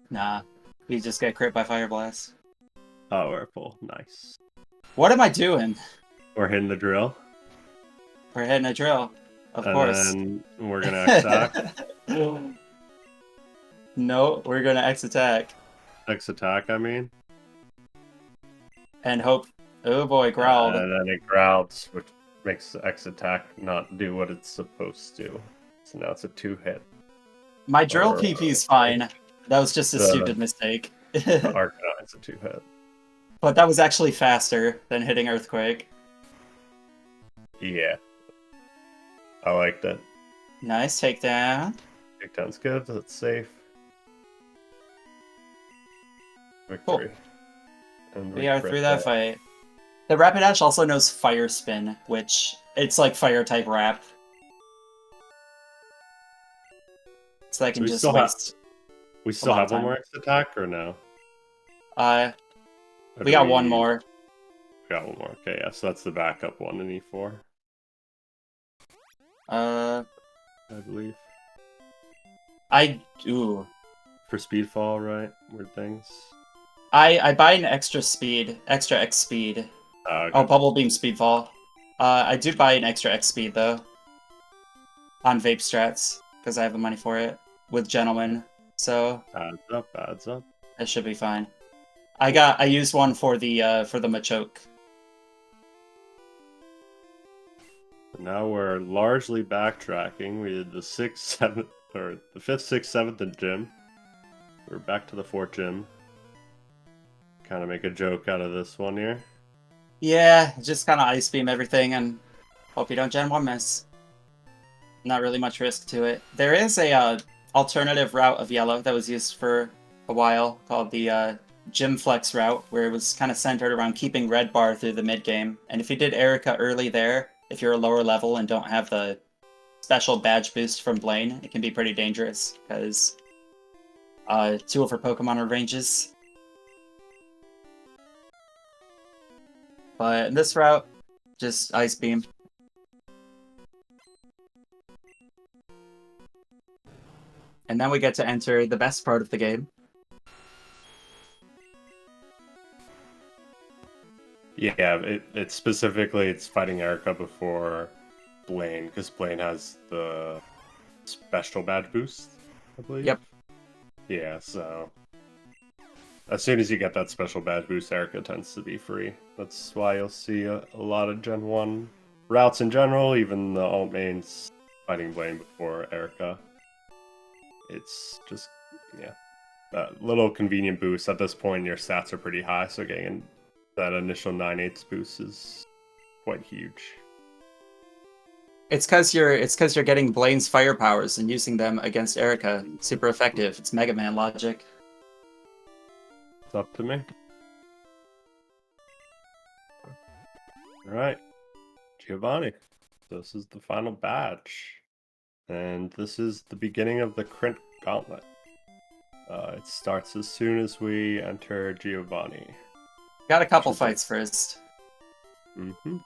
Nah, we just get crit by Fire Blast. Oh, we're full. Nice. What am I doing? We're hitting the drill. We're hitting a drill, of course. And then we're gonna X-attack. No, we're gonna X-attack. X-attack, I mean. And hope... Oh boy, growled. And then it growls, which makes the X attack not do what it's supposed to. So now it's a 2-hit. My drill PP's fine. That was just a The- stupid mistake. The Arcanine is a 2-hit. But that was actually faster than hitting Earthquake. Yeah. I liked it. Nice takedown. Takedown's good, that's safe. Victory. And We are crit through that fight. The Rapidash also knows Fire Spin, which it's like fire type Rap. So I can we just still waste. We still lot have of one time. more X attack or no? We got one more. We got one more. Okay, yeah, so that's the backup one in E4. I I believe. ooh. For Speedfall, right? Weird things. I buy an extra X speed. Okay. Oh, Bubble Beam Speedfall. I do buy an extra X speed though. On vape strats, because I have the money for it with Gentleman. So Adds up, adds up. it should be fine. I used one for the Machoke. Now we're largely backtracking. We did the 6th, 7th, or the 5th, 6th, 7th in gym. We're back to the 4th gym. Kind of make a joke out of this one here. Yeah, just kind of Ice Beam everything and hope you don't Gen 1 miss. Not really much risk to it. There is a alternative route of Yellow that was used for a while called the Gym Flex route, where it was kind of centered around keeping Red Bar through the mid game. And if you did Erica early there, if you're a lower level and don't have the special badge boost from Blaine, it can be pretty dangerous because 2 of her Pokemon are ranges. But in this route, just Ice Beam. And then we get to enter the best part of the game. Yeah, it's specifically it's fighting Erica before Blaine, because Blaine has the special badge boost, I believe. Yep. Yeah, so as soon as you get that special badge boost, Erica tends to be free. That's why you'll see a lot of Gen 1 routes in general, even the alt mains fighting Blaine before Erica. It's just, yeah, that little convenient boost. At this point, your stats are pretty high, so getting that initial 9/8 boost is quite huge. It's because you're getting Blaine's fire powers and using them against Erica. Super effective. It's Mega Man logic. It's up to me. Alright. Giovanni. This is the final badge. And this is the beginning of the Krint Gauntlet. It starts as soon as we enter Giovanni. Got a couple fights first. Mm-hmm.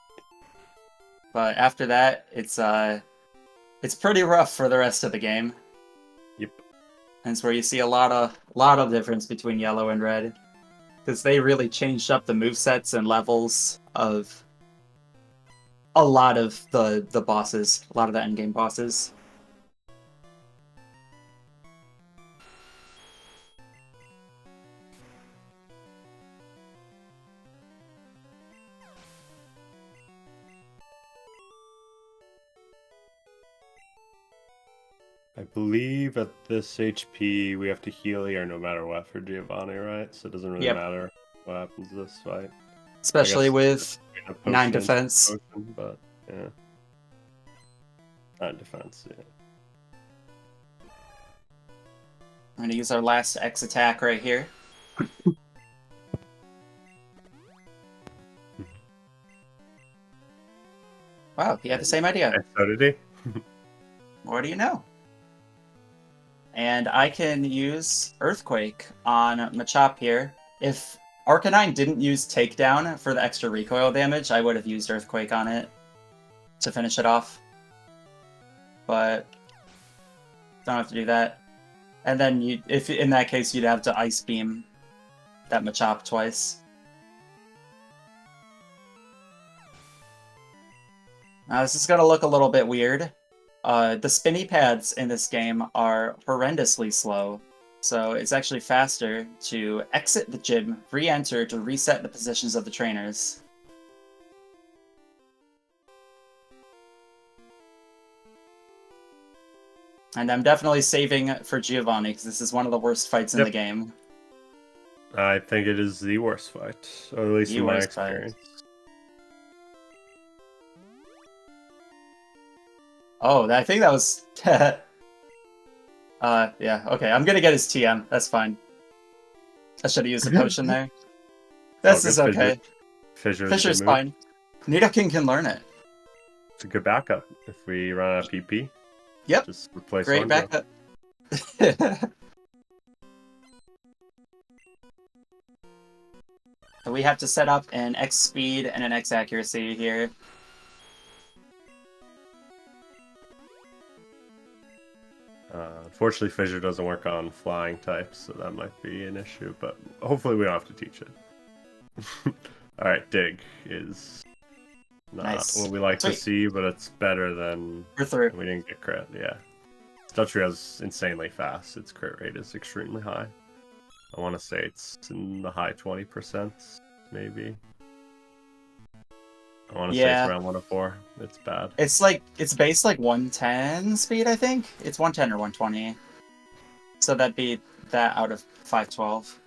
But after that, it's pretty rough for the rest of the game. Yep. And it's where you see a lot of difference between Yellow and Red. Because they really changed up the movesets and levels of a lot of the bosses, a lot of the endgame bosses. I believe at this HP we have to heal here no matter what for Giovanni, right? So it doesn't really matter what happens this fight. Especially with 9 defense. Potion, but yeah. 9 defense, yeah. I'm going to use our last X attack right here. Wow, he had the same idea. And so did he. What do you know? And I can use Earthquake on Machop here. If Arcanine didn't use Takedown for the extra recoil damage, I would have used Earthquake on it to finish it off. But don't have to do that. And then if in that case, you'd have to Ice Beam that Machop twice. Now this is going to look a little bit weird. The spinny pads in this game are horrendously slow, so it's actually faster to exit the gym, re-enter to reset the positions of the trainers. And I'm definitely saving for Giovanni, because this is one of the worst fights in the game. I think it is the worst fight, or at least in my experience. Oh, I think that was... yeah, okay. I'm gonna get his TM. That's fine. I should have used a potion there. This is okay. Fissure's fine. Nidoking can learn it. It's a good backup if we run out of PP. Yep. Just replace Great Orange. backup. So we have to set up an X speed and an X accuracy here. Unfortunately, Fissure doesn't work on flying types, so that might be an issue, but hopefully we don't have to teach it. Alright, Dig is not what we like to see, but it's better than... We're through. We didn't get crit, yeah. Dugtrio is insanely fast. Its crit rate is extremely high. I want to say it's in the high 20%, maybe. I want to say it's around 104. It's bad. It's like, it's base like 110 speed, I think? It's 110 or 120. So that'd be that out of 512.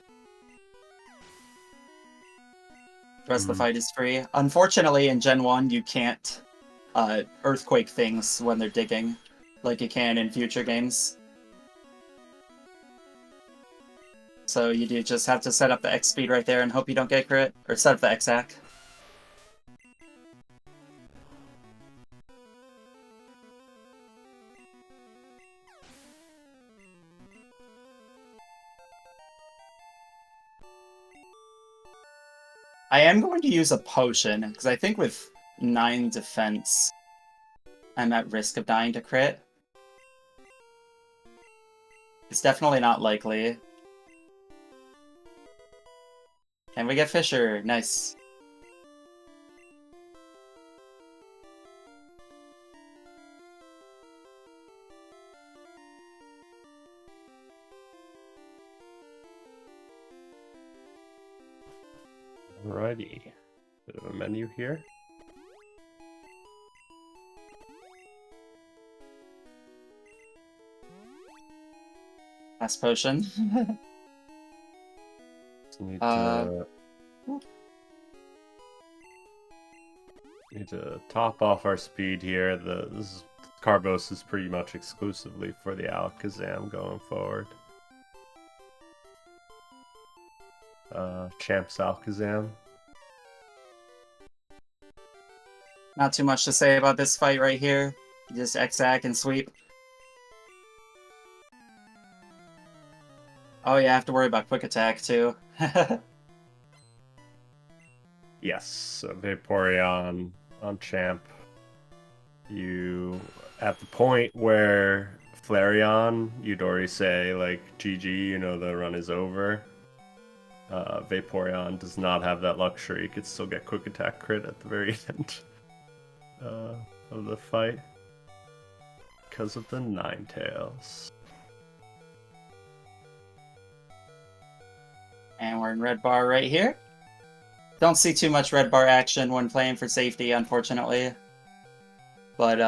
The rest of the fight is free. Unfortunately, in Gen 1, you can't earthquake things when they're digging, like you can in future games. So you do just have to set up the X speed right there and hope you don't get crit, or set up the X hack. I am going to use a potion, because I think with 9 defense, I'm at risk of dying to crit. It's definitely not likely. And we get Fissure. Nice. Alrighty. Bit of a menu here. Last potion. Need to top off our speed here. Carbos is pretty much exclusively for the Alakazam going forward. Champs Alakazam. Not too much to say about this fight right here. Just X-Ack and sweep. Oh yeah, I have to worry about quick attack too. Yes, so Vaporeon on Champ. You, at the point where Flareon, you'd already say, like, GG, you know the run is over. Vaporeon does not have that luxury. It could still get quick attack crit at the very end of the fight. Because of the Ninetales. And we're in red bar right here. Don't see too much red bar action when playing for safety, unfortunately. But,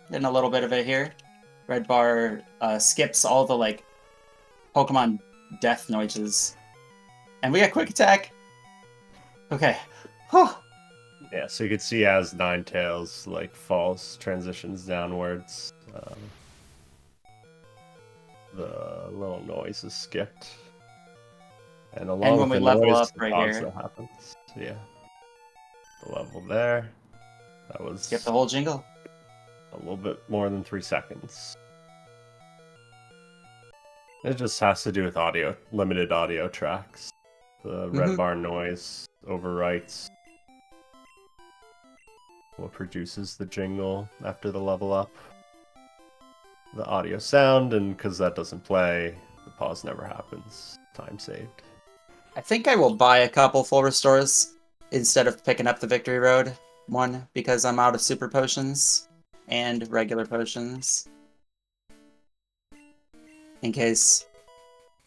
getting a little bit of it here. Red bar skips all the, like, Pokemon death noises. And we got quick attack! Okay. Whew. Yeah, so you can see as Ninetales, like, falls, transitions downwards. The little noise is skipped. And along when with we the level noise, up right pause here. that happens. Yeah. The level there. That was... Skip the whole jingle. A little bit more than 3 seconds. It just has to do with limited audio tracks. The red bar noise overwrites what produces the jingle after the level up. The audio sound, and because that doesn't play, the pause never happens. Time saved. I think I will buy a couple full restores instead of picking up the Victory Road one, because I'm out of super potions and regular potions. In case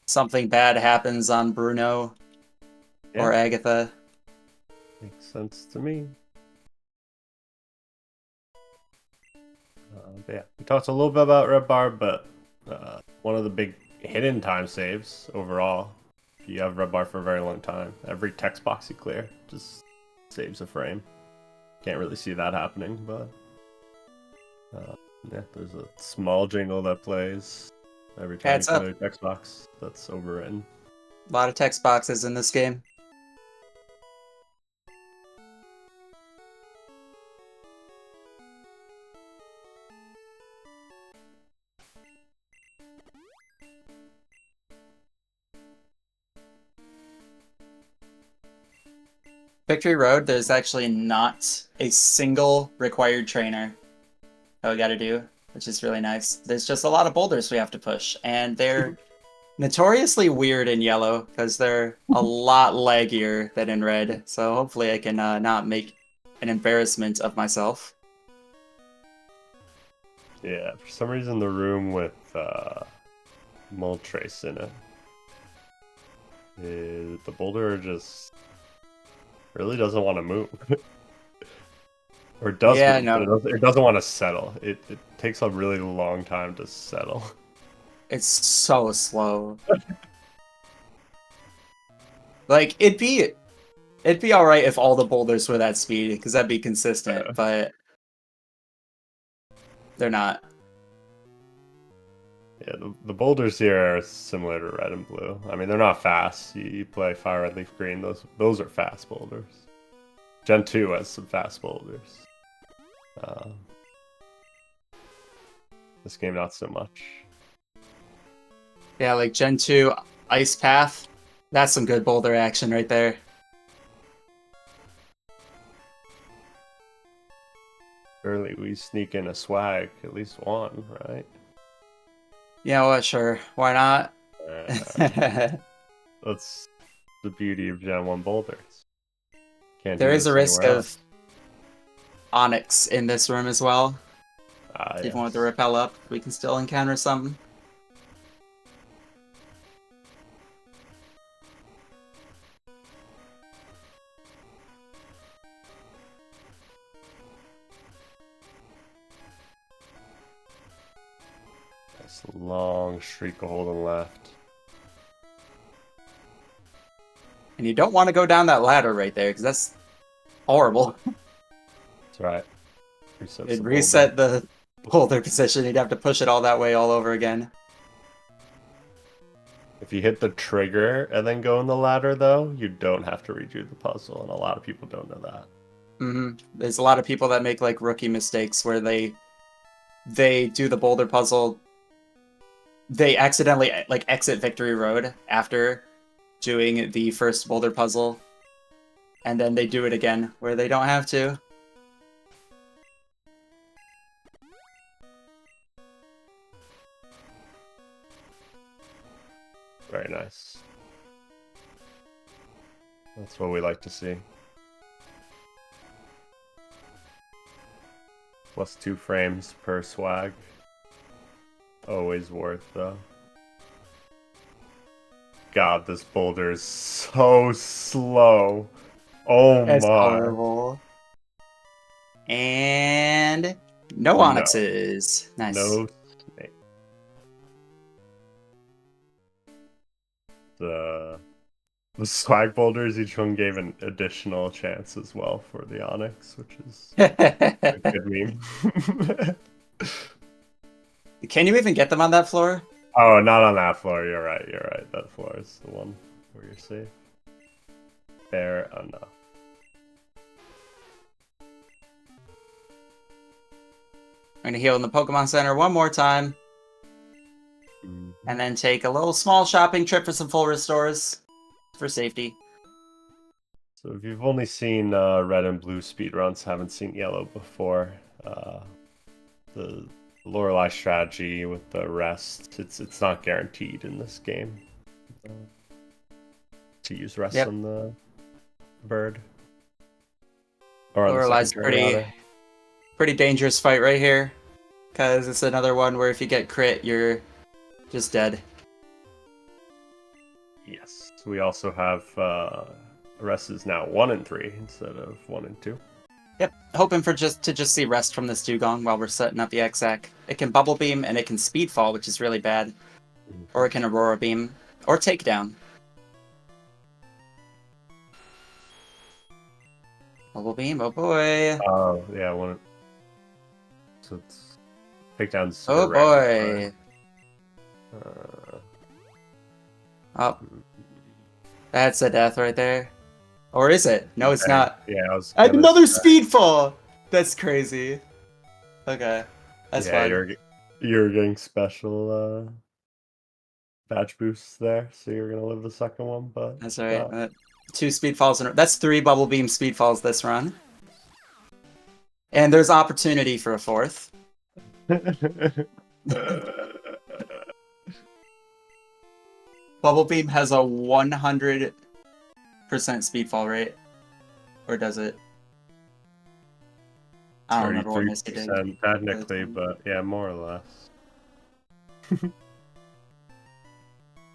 something bad happens on Bruno or Agatha. Makes sense to me. Yeah, we talked a little bit about red bar, but one of the big hidden time saves overall. If you have red bar for a very long time, every text box you clear just saves a frame. Can't really see that happening, but yeah, there's a small jingle that plays every time Adds you up. clear a text box that's overwritten. A lot of text boxes in this game. Victory Road, there's actually not a single required trainer that we gotta do, which is really nice. There's just a lot of boulders we have to push, and they're notoriously weird in yellow because they're a lot laggier than in red. So hopefully I can not make an embarrassment of myself. Yeah, for some reason the room with Moltres in it, the boulder just really doesn't want to move. Or it does Yeah, move, but no, it doesn't want to settle. It takes a really long time to settle. it's so slow. Like it'd be all right if all the boulders were that speed because that'd be consistent, but they're not. Yeah, the boulders here are similar to red and blue. I mean, they're not fast. You play fire, red, leaf, green. Those are fast boulders. Gen 2 has some fast boulders. This game, not so much. Yeah, like Gen 2 Ice Path. That's some good boulder action right there. Surely we sneak in a swag, at least one, right? Yeah, well, sure. Why not? That's the beauty of Gen 1 boulders. Can't There do is a this risk anywhere else. of Onyx in this room as well. Even with the Yes. repel up, we can still encounter something. Nice long streak of holding left. And you don't want to go down that ladder right there, because that's horrible. That's right. Resets It'd the reset boulder. the boulder position. You'd have to push it all that way all over again. If you hit the trigger and then go in the ladder, though, you don't have to redo the puzzle, and a lot of people don't know that. There's a lot of people that make like rookie mistakes where they do the boulder puzzle. They accidentally like exit Victory Road after doing the first boulder puzzle, and then they do it again where they don't have to. Very nice. That's what we like to see. Plus 2 frames per swag. Always worth, though. God, this boulder is so slow. Oh It's my. horrible. And no No. onyxes. Nice. No snake. The swag boulders, each one gave an additional chance as well for the onyx, which is a good meme. Can you even get them on that floor? Oh, not on that floor. You're right. You're right. That floor is the one where you're safe. Fair enough. I'm gonna heal in the Pokemon Center one more time. And then take a little small shopping trip for some full restores for safety. So if you've only seen red and blue speedruns, haven't seen yellow before, the Lorelei strategy with the rest, it's not guaranteed in this game to use rest on the bird. Or on the Lorelei's second turn, rather. pretty dangerous fight right here. Because it's another one where if you get crit, you're just dead. Yes. We also have rest is now 1 and 3 instead of 1 and 2. Yep, hoping for just see rest from this Dugong while we're setting up the Exact. It can Bubble Beam and it can Speed Fall, which is really bad. Or it can Aurora Beam. Or Takedown. Bubble Beam, oh boy. Oh, yeah, one. So it's takedown's super Oh boy. Oh, that's a death right there. Or is it? No, it's not. Yeah, I was And gonna another say. Speed Fall! That's crazy. Okay. That's Yeah, fine. you're getting special patch boosts there, so you're gonna live the second one, but That's alright. 2 Speed Falls. That's 3 Bubble Beam Speed Falls this run. And there's opportunity for a 4th. Bubble Beam has a 100% speed fall rate. Or does it? I don't remember what Misty did. 33% technically, but yeah, more or less.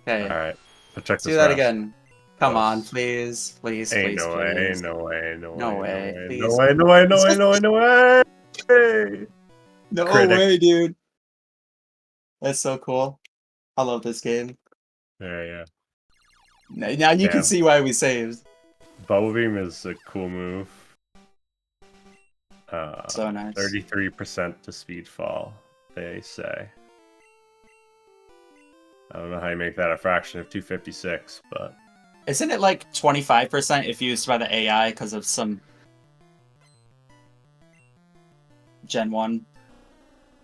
Okay. Alright. Let's check Let's do this that out. again. Come on, Plus. please. Please, Ain't please, no way, please. ain't no way, no way, no way, no Please. way, no way, no way, no way, no way! Hey! No Critic. way, dude. That's so cool. I love this game. Yeah. Now you can Damn. see why we saved. Bubble Beam is a cool move. So nice. 33% to speed fall, they say. I don't know how you make that a fraction of 256, but... Isn't it like 25% if used by the AI because of some Gen 1?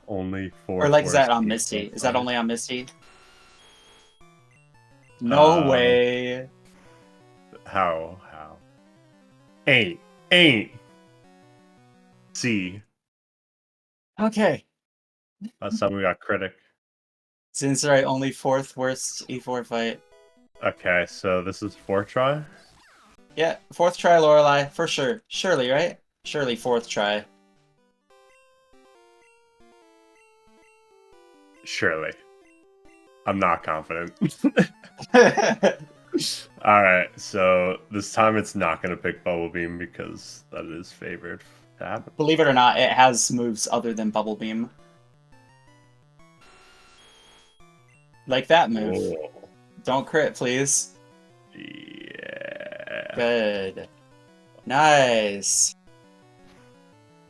Only 4 Or like, is that on Misty? Is that only on Misty? No way. How? Ain't. C. Okay. Last time we got critic. Since I only 4th worst E4 fight. Okay, so this is 4th try? Yeah, 4th try Lorelei, for sure. Surely, right? Surely 4th try. Surely. I'm not confident. Alright, so this time it's not going to pick Bubble Beam because that is favored to happen. Believe it or not, it has moves other than Bubble Beam. Like that move. Oh. Don't crit, please. Yeah. Good. Nice.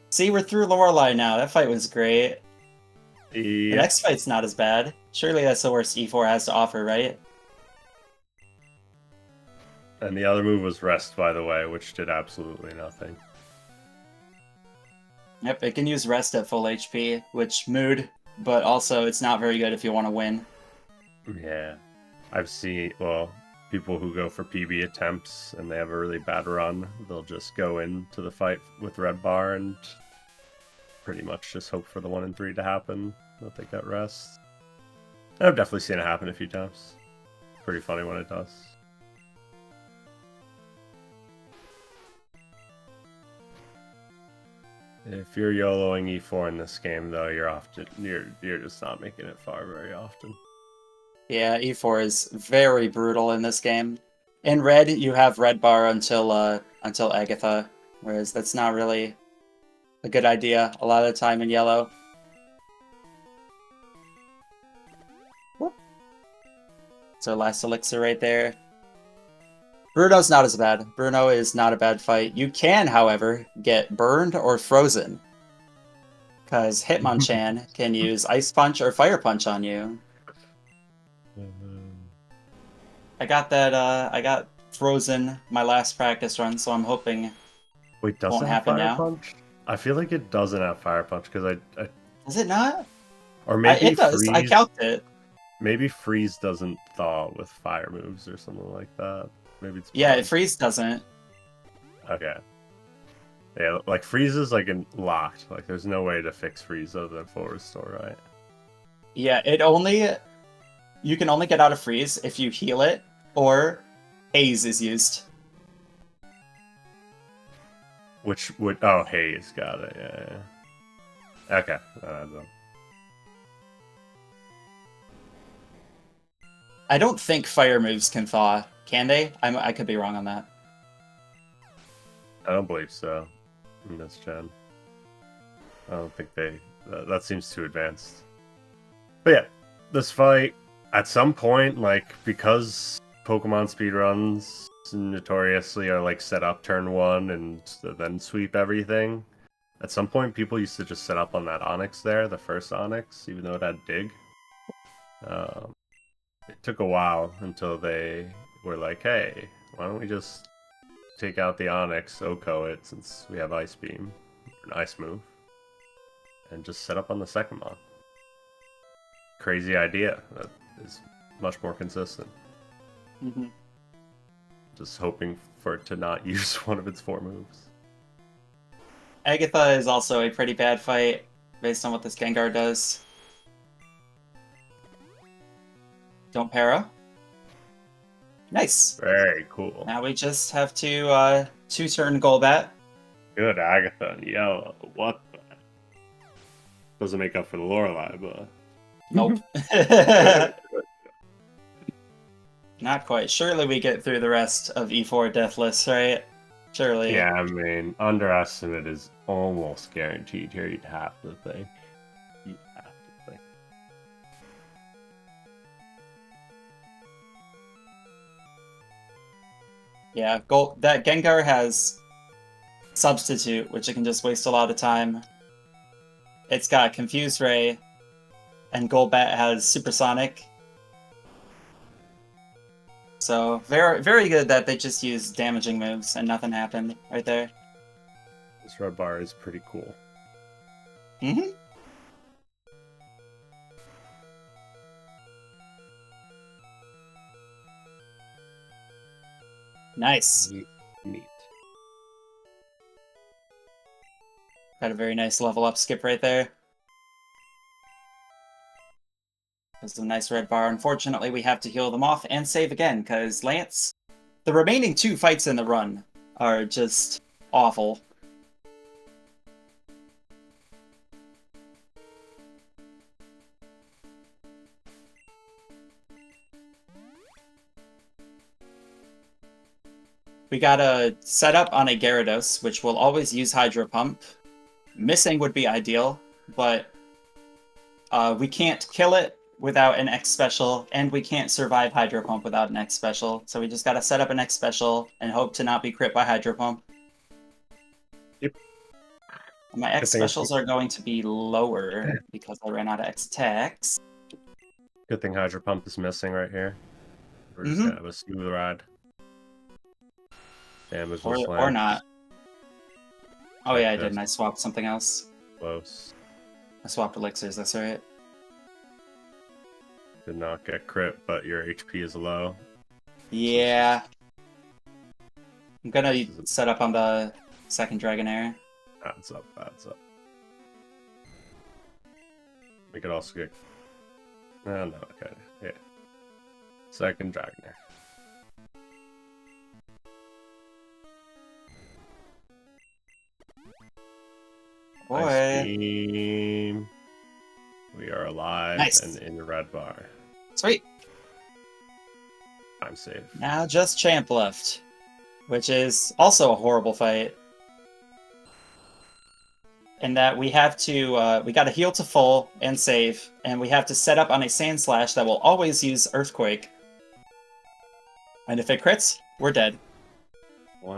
See, we're through Lorelei now. That fight was great. The next fight's not as bad. Surely that's the worst E4 has to offer, right? And the other move was Rest, by the way, which did absolutely nothing. Yep, it can use Rest at full HP, which mood, but also it's not very good if you want to win. Yeah. I've seen, well, people who go for PB attempts and they have a really bad run, they'll just go into the fight with red bar and pretty much just hope for the 1 and 3 to happen, that they get Rest. I've definitely seen it happen a few times. Pretty funny when it does. If you're YOLOing E4 in this game, though, you're just not making it far very often. Yeah, E4 is very brutal in this game. In red, you have red bar until Agatha, whereas that's not really a good idea a lot of the time in yellow. Whoop. So last elixir right there. Bruno's not as bad. Bruno is not a bad fight. You can, however, get burned or frozen. Because Hitmonchan can use Ice Punch or Fire Punch on you. I got that, I got frozen my last practice run, so I'm hoping Wait, does won't it have happen Fire now. Punch? I feel like it doesn't have Fire Punch, because I... Does it not? Or maybe it does. Freeze... I calced it. Maybe Freeze doesn't thaw with fire moves or something like that. Maybe it's Yeah, bugged. Freeze doesn't. Okay. Yeah, like Freeze is like locked. Like there's no way to fix Freeze other than full restore, right? Yeah, you can only get out of Freeze if you heal it or Haze is used. Which would Haze, got it. Yeah. Okay, that adds up. I don't think fire moves can thaw. Can they? I could be wrong on that. I don't believe so. in this gen. I don't think that seems too advanced. But yeah, this fight, at some point, like, because Pokemon speedruns notoriously are like set up turn 1 and then sweep everything, at some point people used to just set up on that Onyx there, the first Onyx, even though it had Dig. It took a while until they were like, hey, why don't we just take out the Onyx, Oko it, since we have Ice Beam, an Ice move, and just set up on the second mon. Crazy idea. That is much more consistent. Mm-hmm. Just hoping for it to not use one of its 4 moves. Agatha is also a pretty bad fight based on what this Gengar does. Don't para. Nice. Very cool. Now we just have to 2-turn Golbat. Good Agatha and Yellow. What the? Doesn't make up for the Lorelei, but... Nope. Not quite. Surely we get through the rest of E4 Deathless, right? Surely. Yeah, I mean, Underestimate is almost guaranteed here. You'd have to think. You'd have to think. Yeah, that Gengar has Substitute, which it can just waste a lot of time. It's got Confuse Ray, and Golbat has Supersonic. So, very, very good that they just used damaging moves and nothing happened right there. This red bar is pretty cool. Mm-hmm. Nice. Neat. Got a very nice level up skip right there. There's a nice red bar. Unfortunately, we have to heal them off and save again, because Lance, the remaining 2 fights in the run are just awful. We gotta set up on a Gyarados, which will always use Hydro Pump. Missing would be ideal, but we can't kill it without an X special, and we can't survive Hydro Pump without an X special. So we just gotta set up an X special and hope to not be crit by Hydro Pump. Yep. My X specials are going to be lower because I ran out of X attacks. Good thing Hydro Pump is missing right here. We're just gonna have a smooth ride. Damage or not. Oh yeah, I didn't. I swapped something else. Close. I swapped elixirs, that's right. Did not get crit, but your HP is low. Yeah. I'm gonna set up on the second Dragonair. Adds up, adds up. We could also get... Oh, no, okay. Yeah. Second Dragonair. Boy. Ice Beam. We are alive and in the red bar. Sweet. I'm safe. Now just Champ left, which is also a horrible fight. In that we have to, we gotta heal to full and save, and we have to set up on a Sand Slash that will always use Earthquake. And if it crits, we're dead.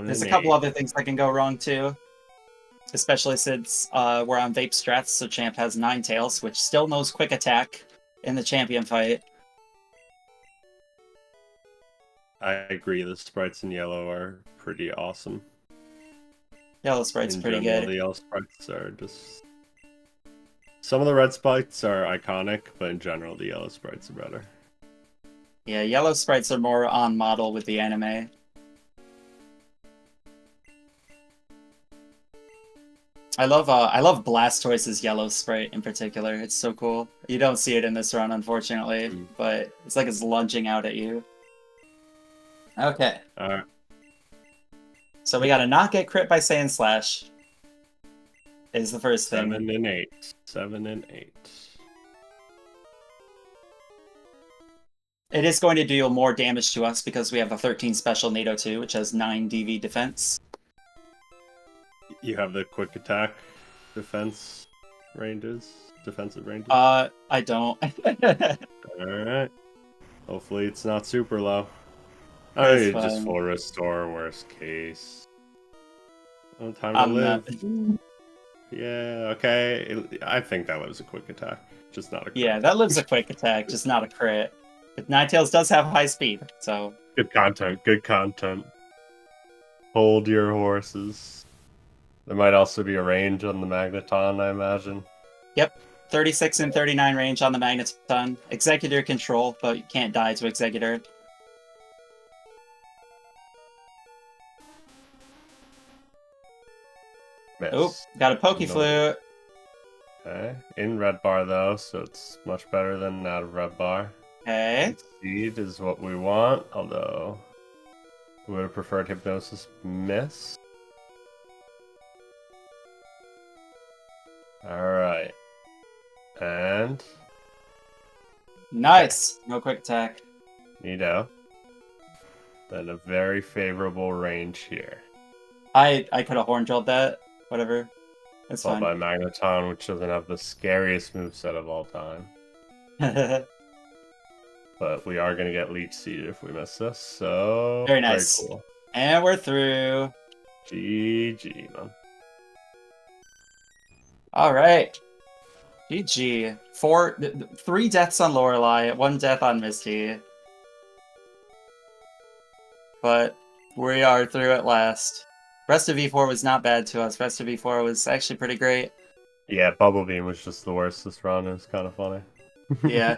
There's a couple other things that can go wrong too. Especially since we're on Vape strats, so Champ has Ninetales, which still knows Quick Attack in the champion fight. I agree, the sprites in yellow are pretty awesome. Yellow sprite's pretty good. The yellow sprites are just... Some of the red sprites are iconic, but in general, the yellow sprites are better. Yeah, yellow sprites are more on model with the anime. I love Blastoise's yellow sprite in particular. It's so cool. You don't see it in this run, unfortunately, but it's like it's lunging out at you. Okay. Alright. So we gotta not get crit by Sand Slash. Is the first thing. 7 and 8. 7 and 8. It is going to deal more damage to us because we have a 13 special Nido 2, which has 9 DV defense. You have the quick attack defensive ranges. I don't. Alright. Hopefully it's not super low. Oh, That's you just fine. full restore, worst case. Oh, time to I'm not. live. Yeah, okay. I think that lives a quick attack, just not a crit. Yeah, that lives a quick attack, just not a crit. But Ninetales does have high speed, so Good content, good content. Hold your horses. There might also be a range on the Magneton, I imagine. yep. 36 and 39 range on the Magneton. Executor control, but you can't die to Executor. Miss. Oh, got a No. Pokeflute. Okay. In red bar though, so it's much better than out of red bar. Okay. Seed is what we want, although we would have preferred Hypnosis miss. Alright. And Nice. No quick attack. Neato. Then a very favorable range here. I could have horn drilled that. Whatever. It's Followed fine. by Magneton, which doesn't have the scariest moveset of all time. But we are going to get Leech Seed if we miss this, so Very nice. Very cool. And we're through. GG, man. All right. GG. 3 deaths on Lorelei, 1 death on Misty. But we are through at last. Rest of V4 was not bad to us. Rest of V4 was actually pretty great. Yeah, Bubble Beam was just the worst this round. It was kind of funny. Yeah.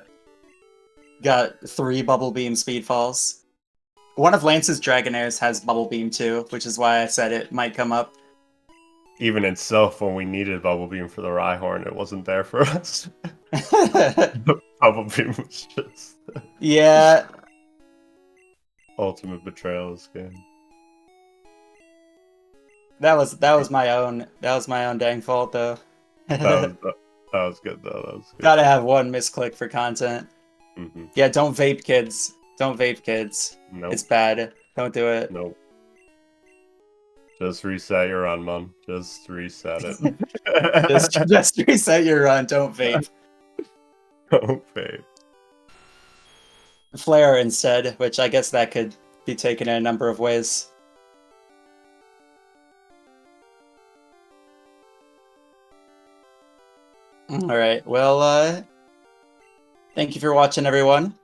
Got 3 Bubble Beam Speedfalls. One of Lance's Dragonairs has Bubble Beam too, which is why I said it might come up. Even itself, when we needed Bubble Beam for the Rhyhorn, it wasn't there for us. Bubble Beam was just Yeah. ultimate betrayal of this game. That was my own dang fault though. That was good though. That was good. Gotta have one misclick for content. Mm-hmm. Yeah, don't vape, kids. Don't vape, kids. Nope. It's bad. Don't do it. Nope. Just reset your run, man. Just reset it. just reset your run. Don't vape. Don't vape. Flare instead, which I guess that could be taken in a number of ways. All right. Well, thank you for watching, everyone.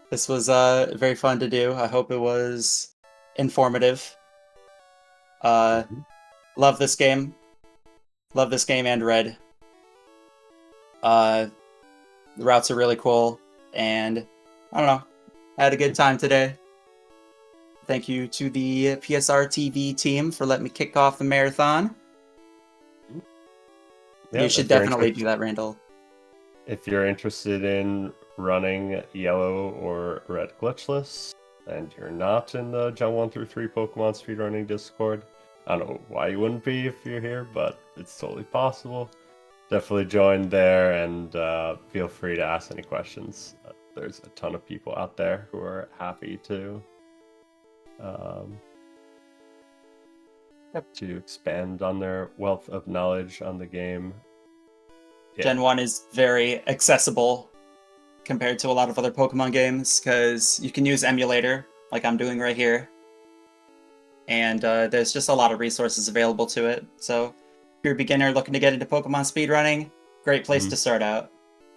This was very fun to do. I hope it was informative. Love this game. Love this game and Red. The routes are really cool, and I don't know. I had a good time today. Thank you to the PSR TV team for letting me kick off the marathon. Yeah, you should definitely do that, Randall. If you're interested in running yellow or red glitchless, and you're not in the Gen 1 through 3 Pokemon speedrunning Discord, I don't know why you wouldn't be if you're here, but it's totally possible. Definitely join there and feel free to ask any questions. There's a ton of people out there who are happy to expand on their wealth of knowledge on the game. Yeah. Gen 1 is very accessible compared to a lot of other Pokemon games because you can use emulator like I'm doing right here. And there's just a lot of resources available to it. So if you're a beginner looking to get into Pokemon speedrunning, great place to start out,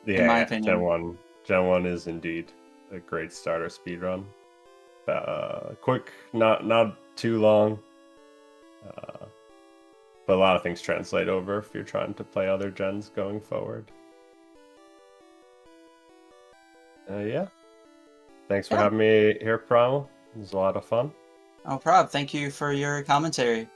in my opinion. Gen 1 is indeed a great starter speedrun. Quick, not too long. But a lot of things translate over if you're trying to play other gens going forward. Yeah. Thanks for having me here, Primal. It was a lot of fun. No problem. Thank you for your commentary.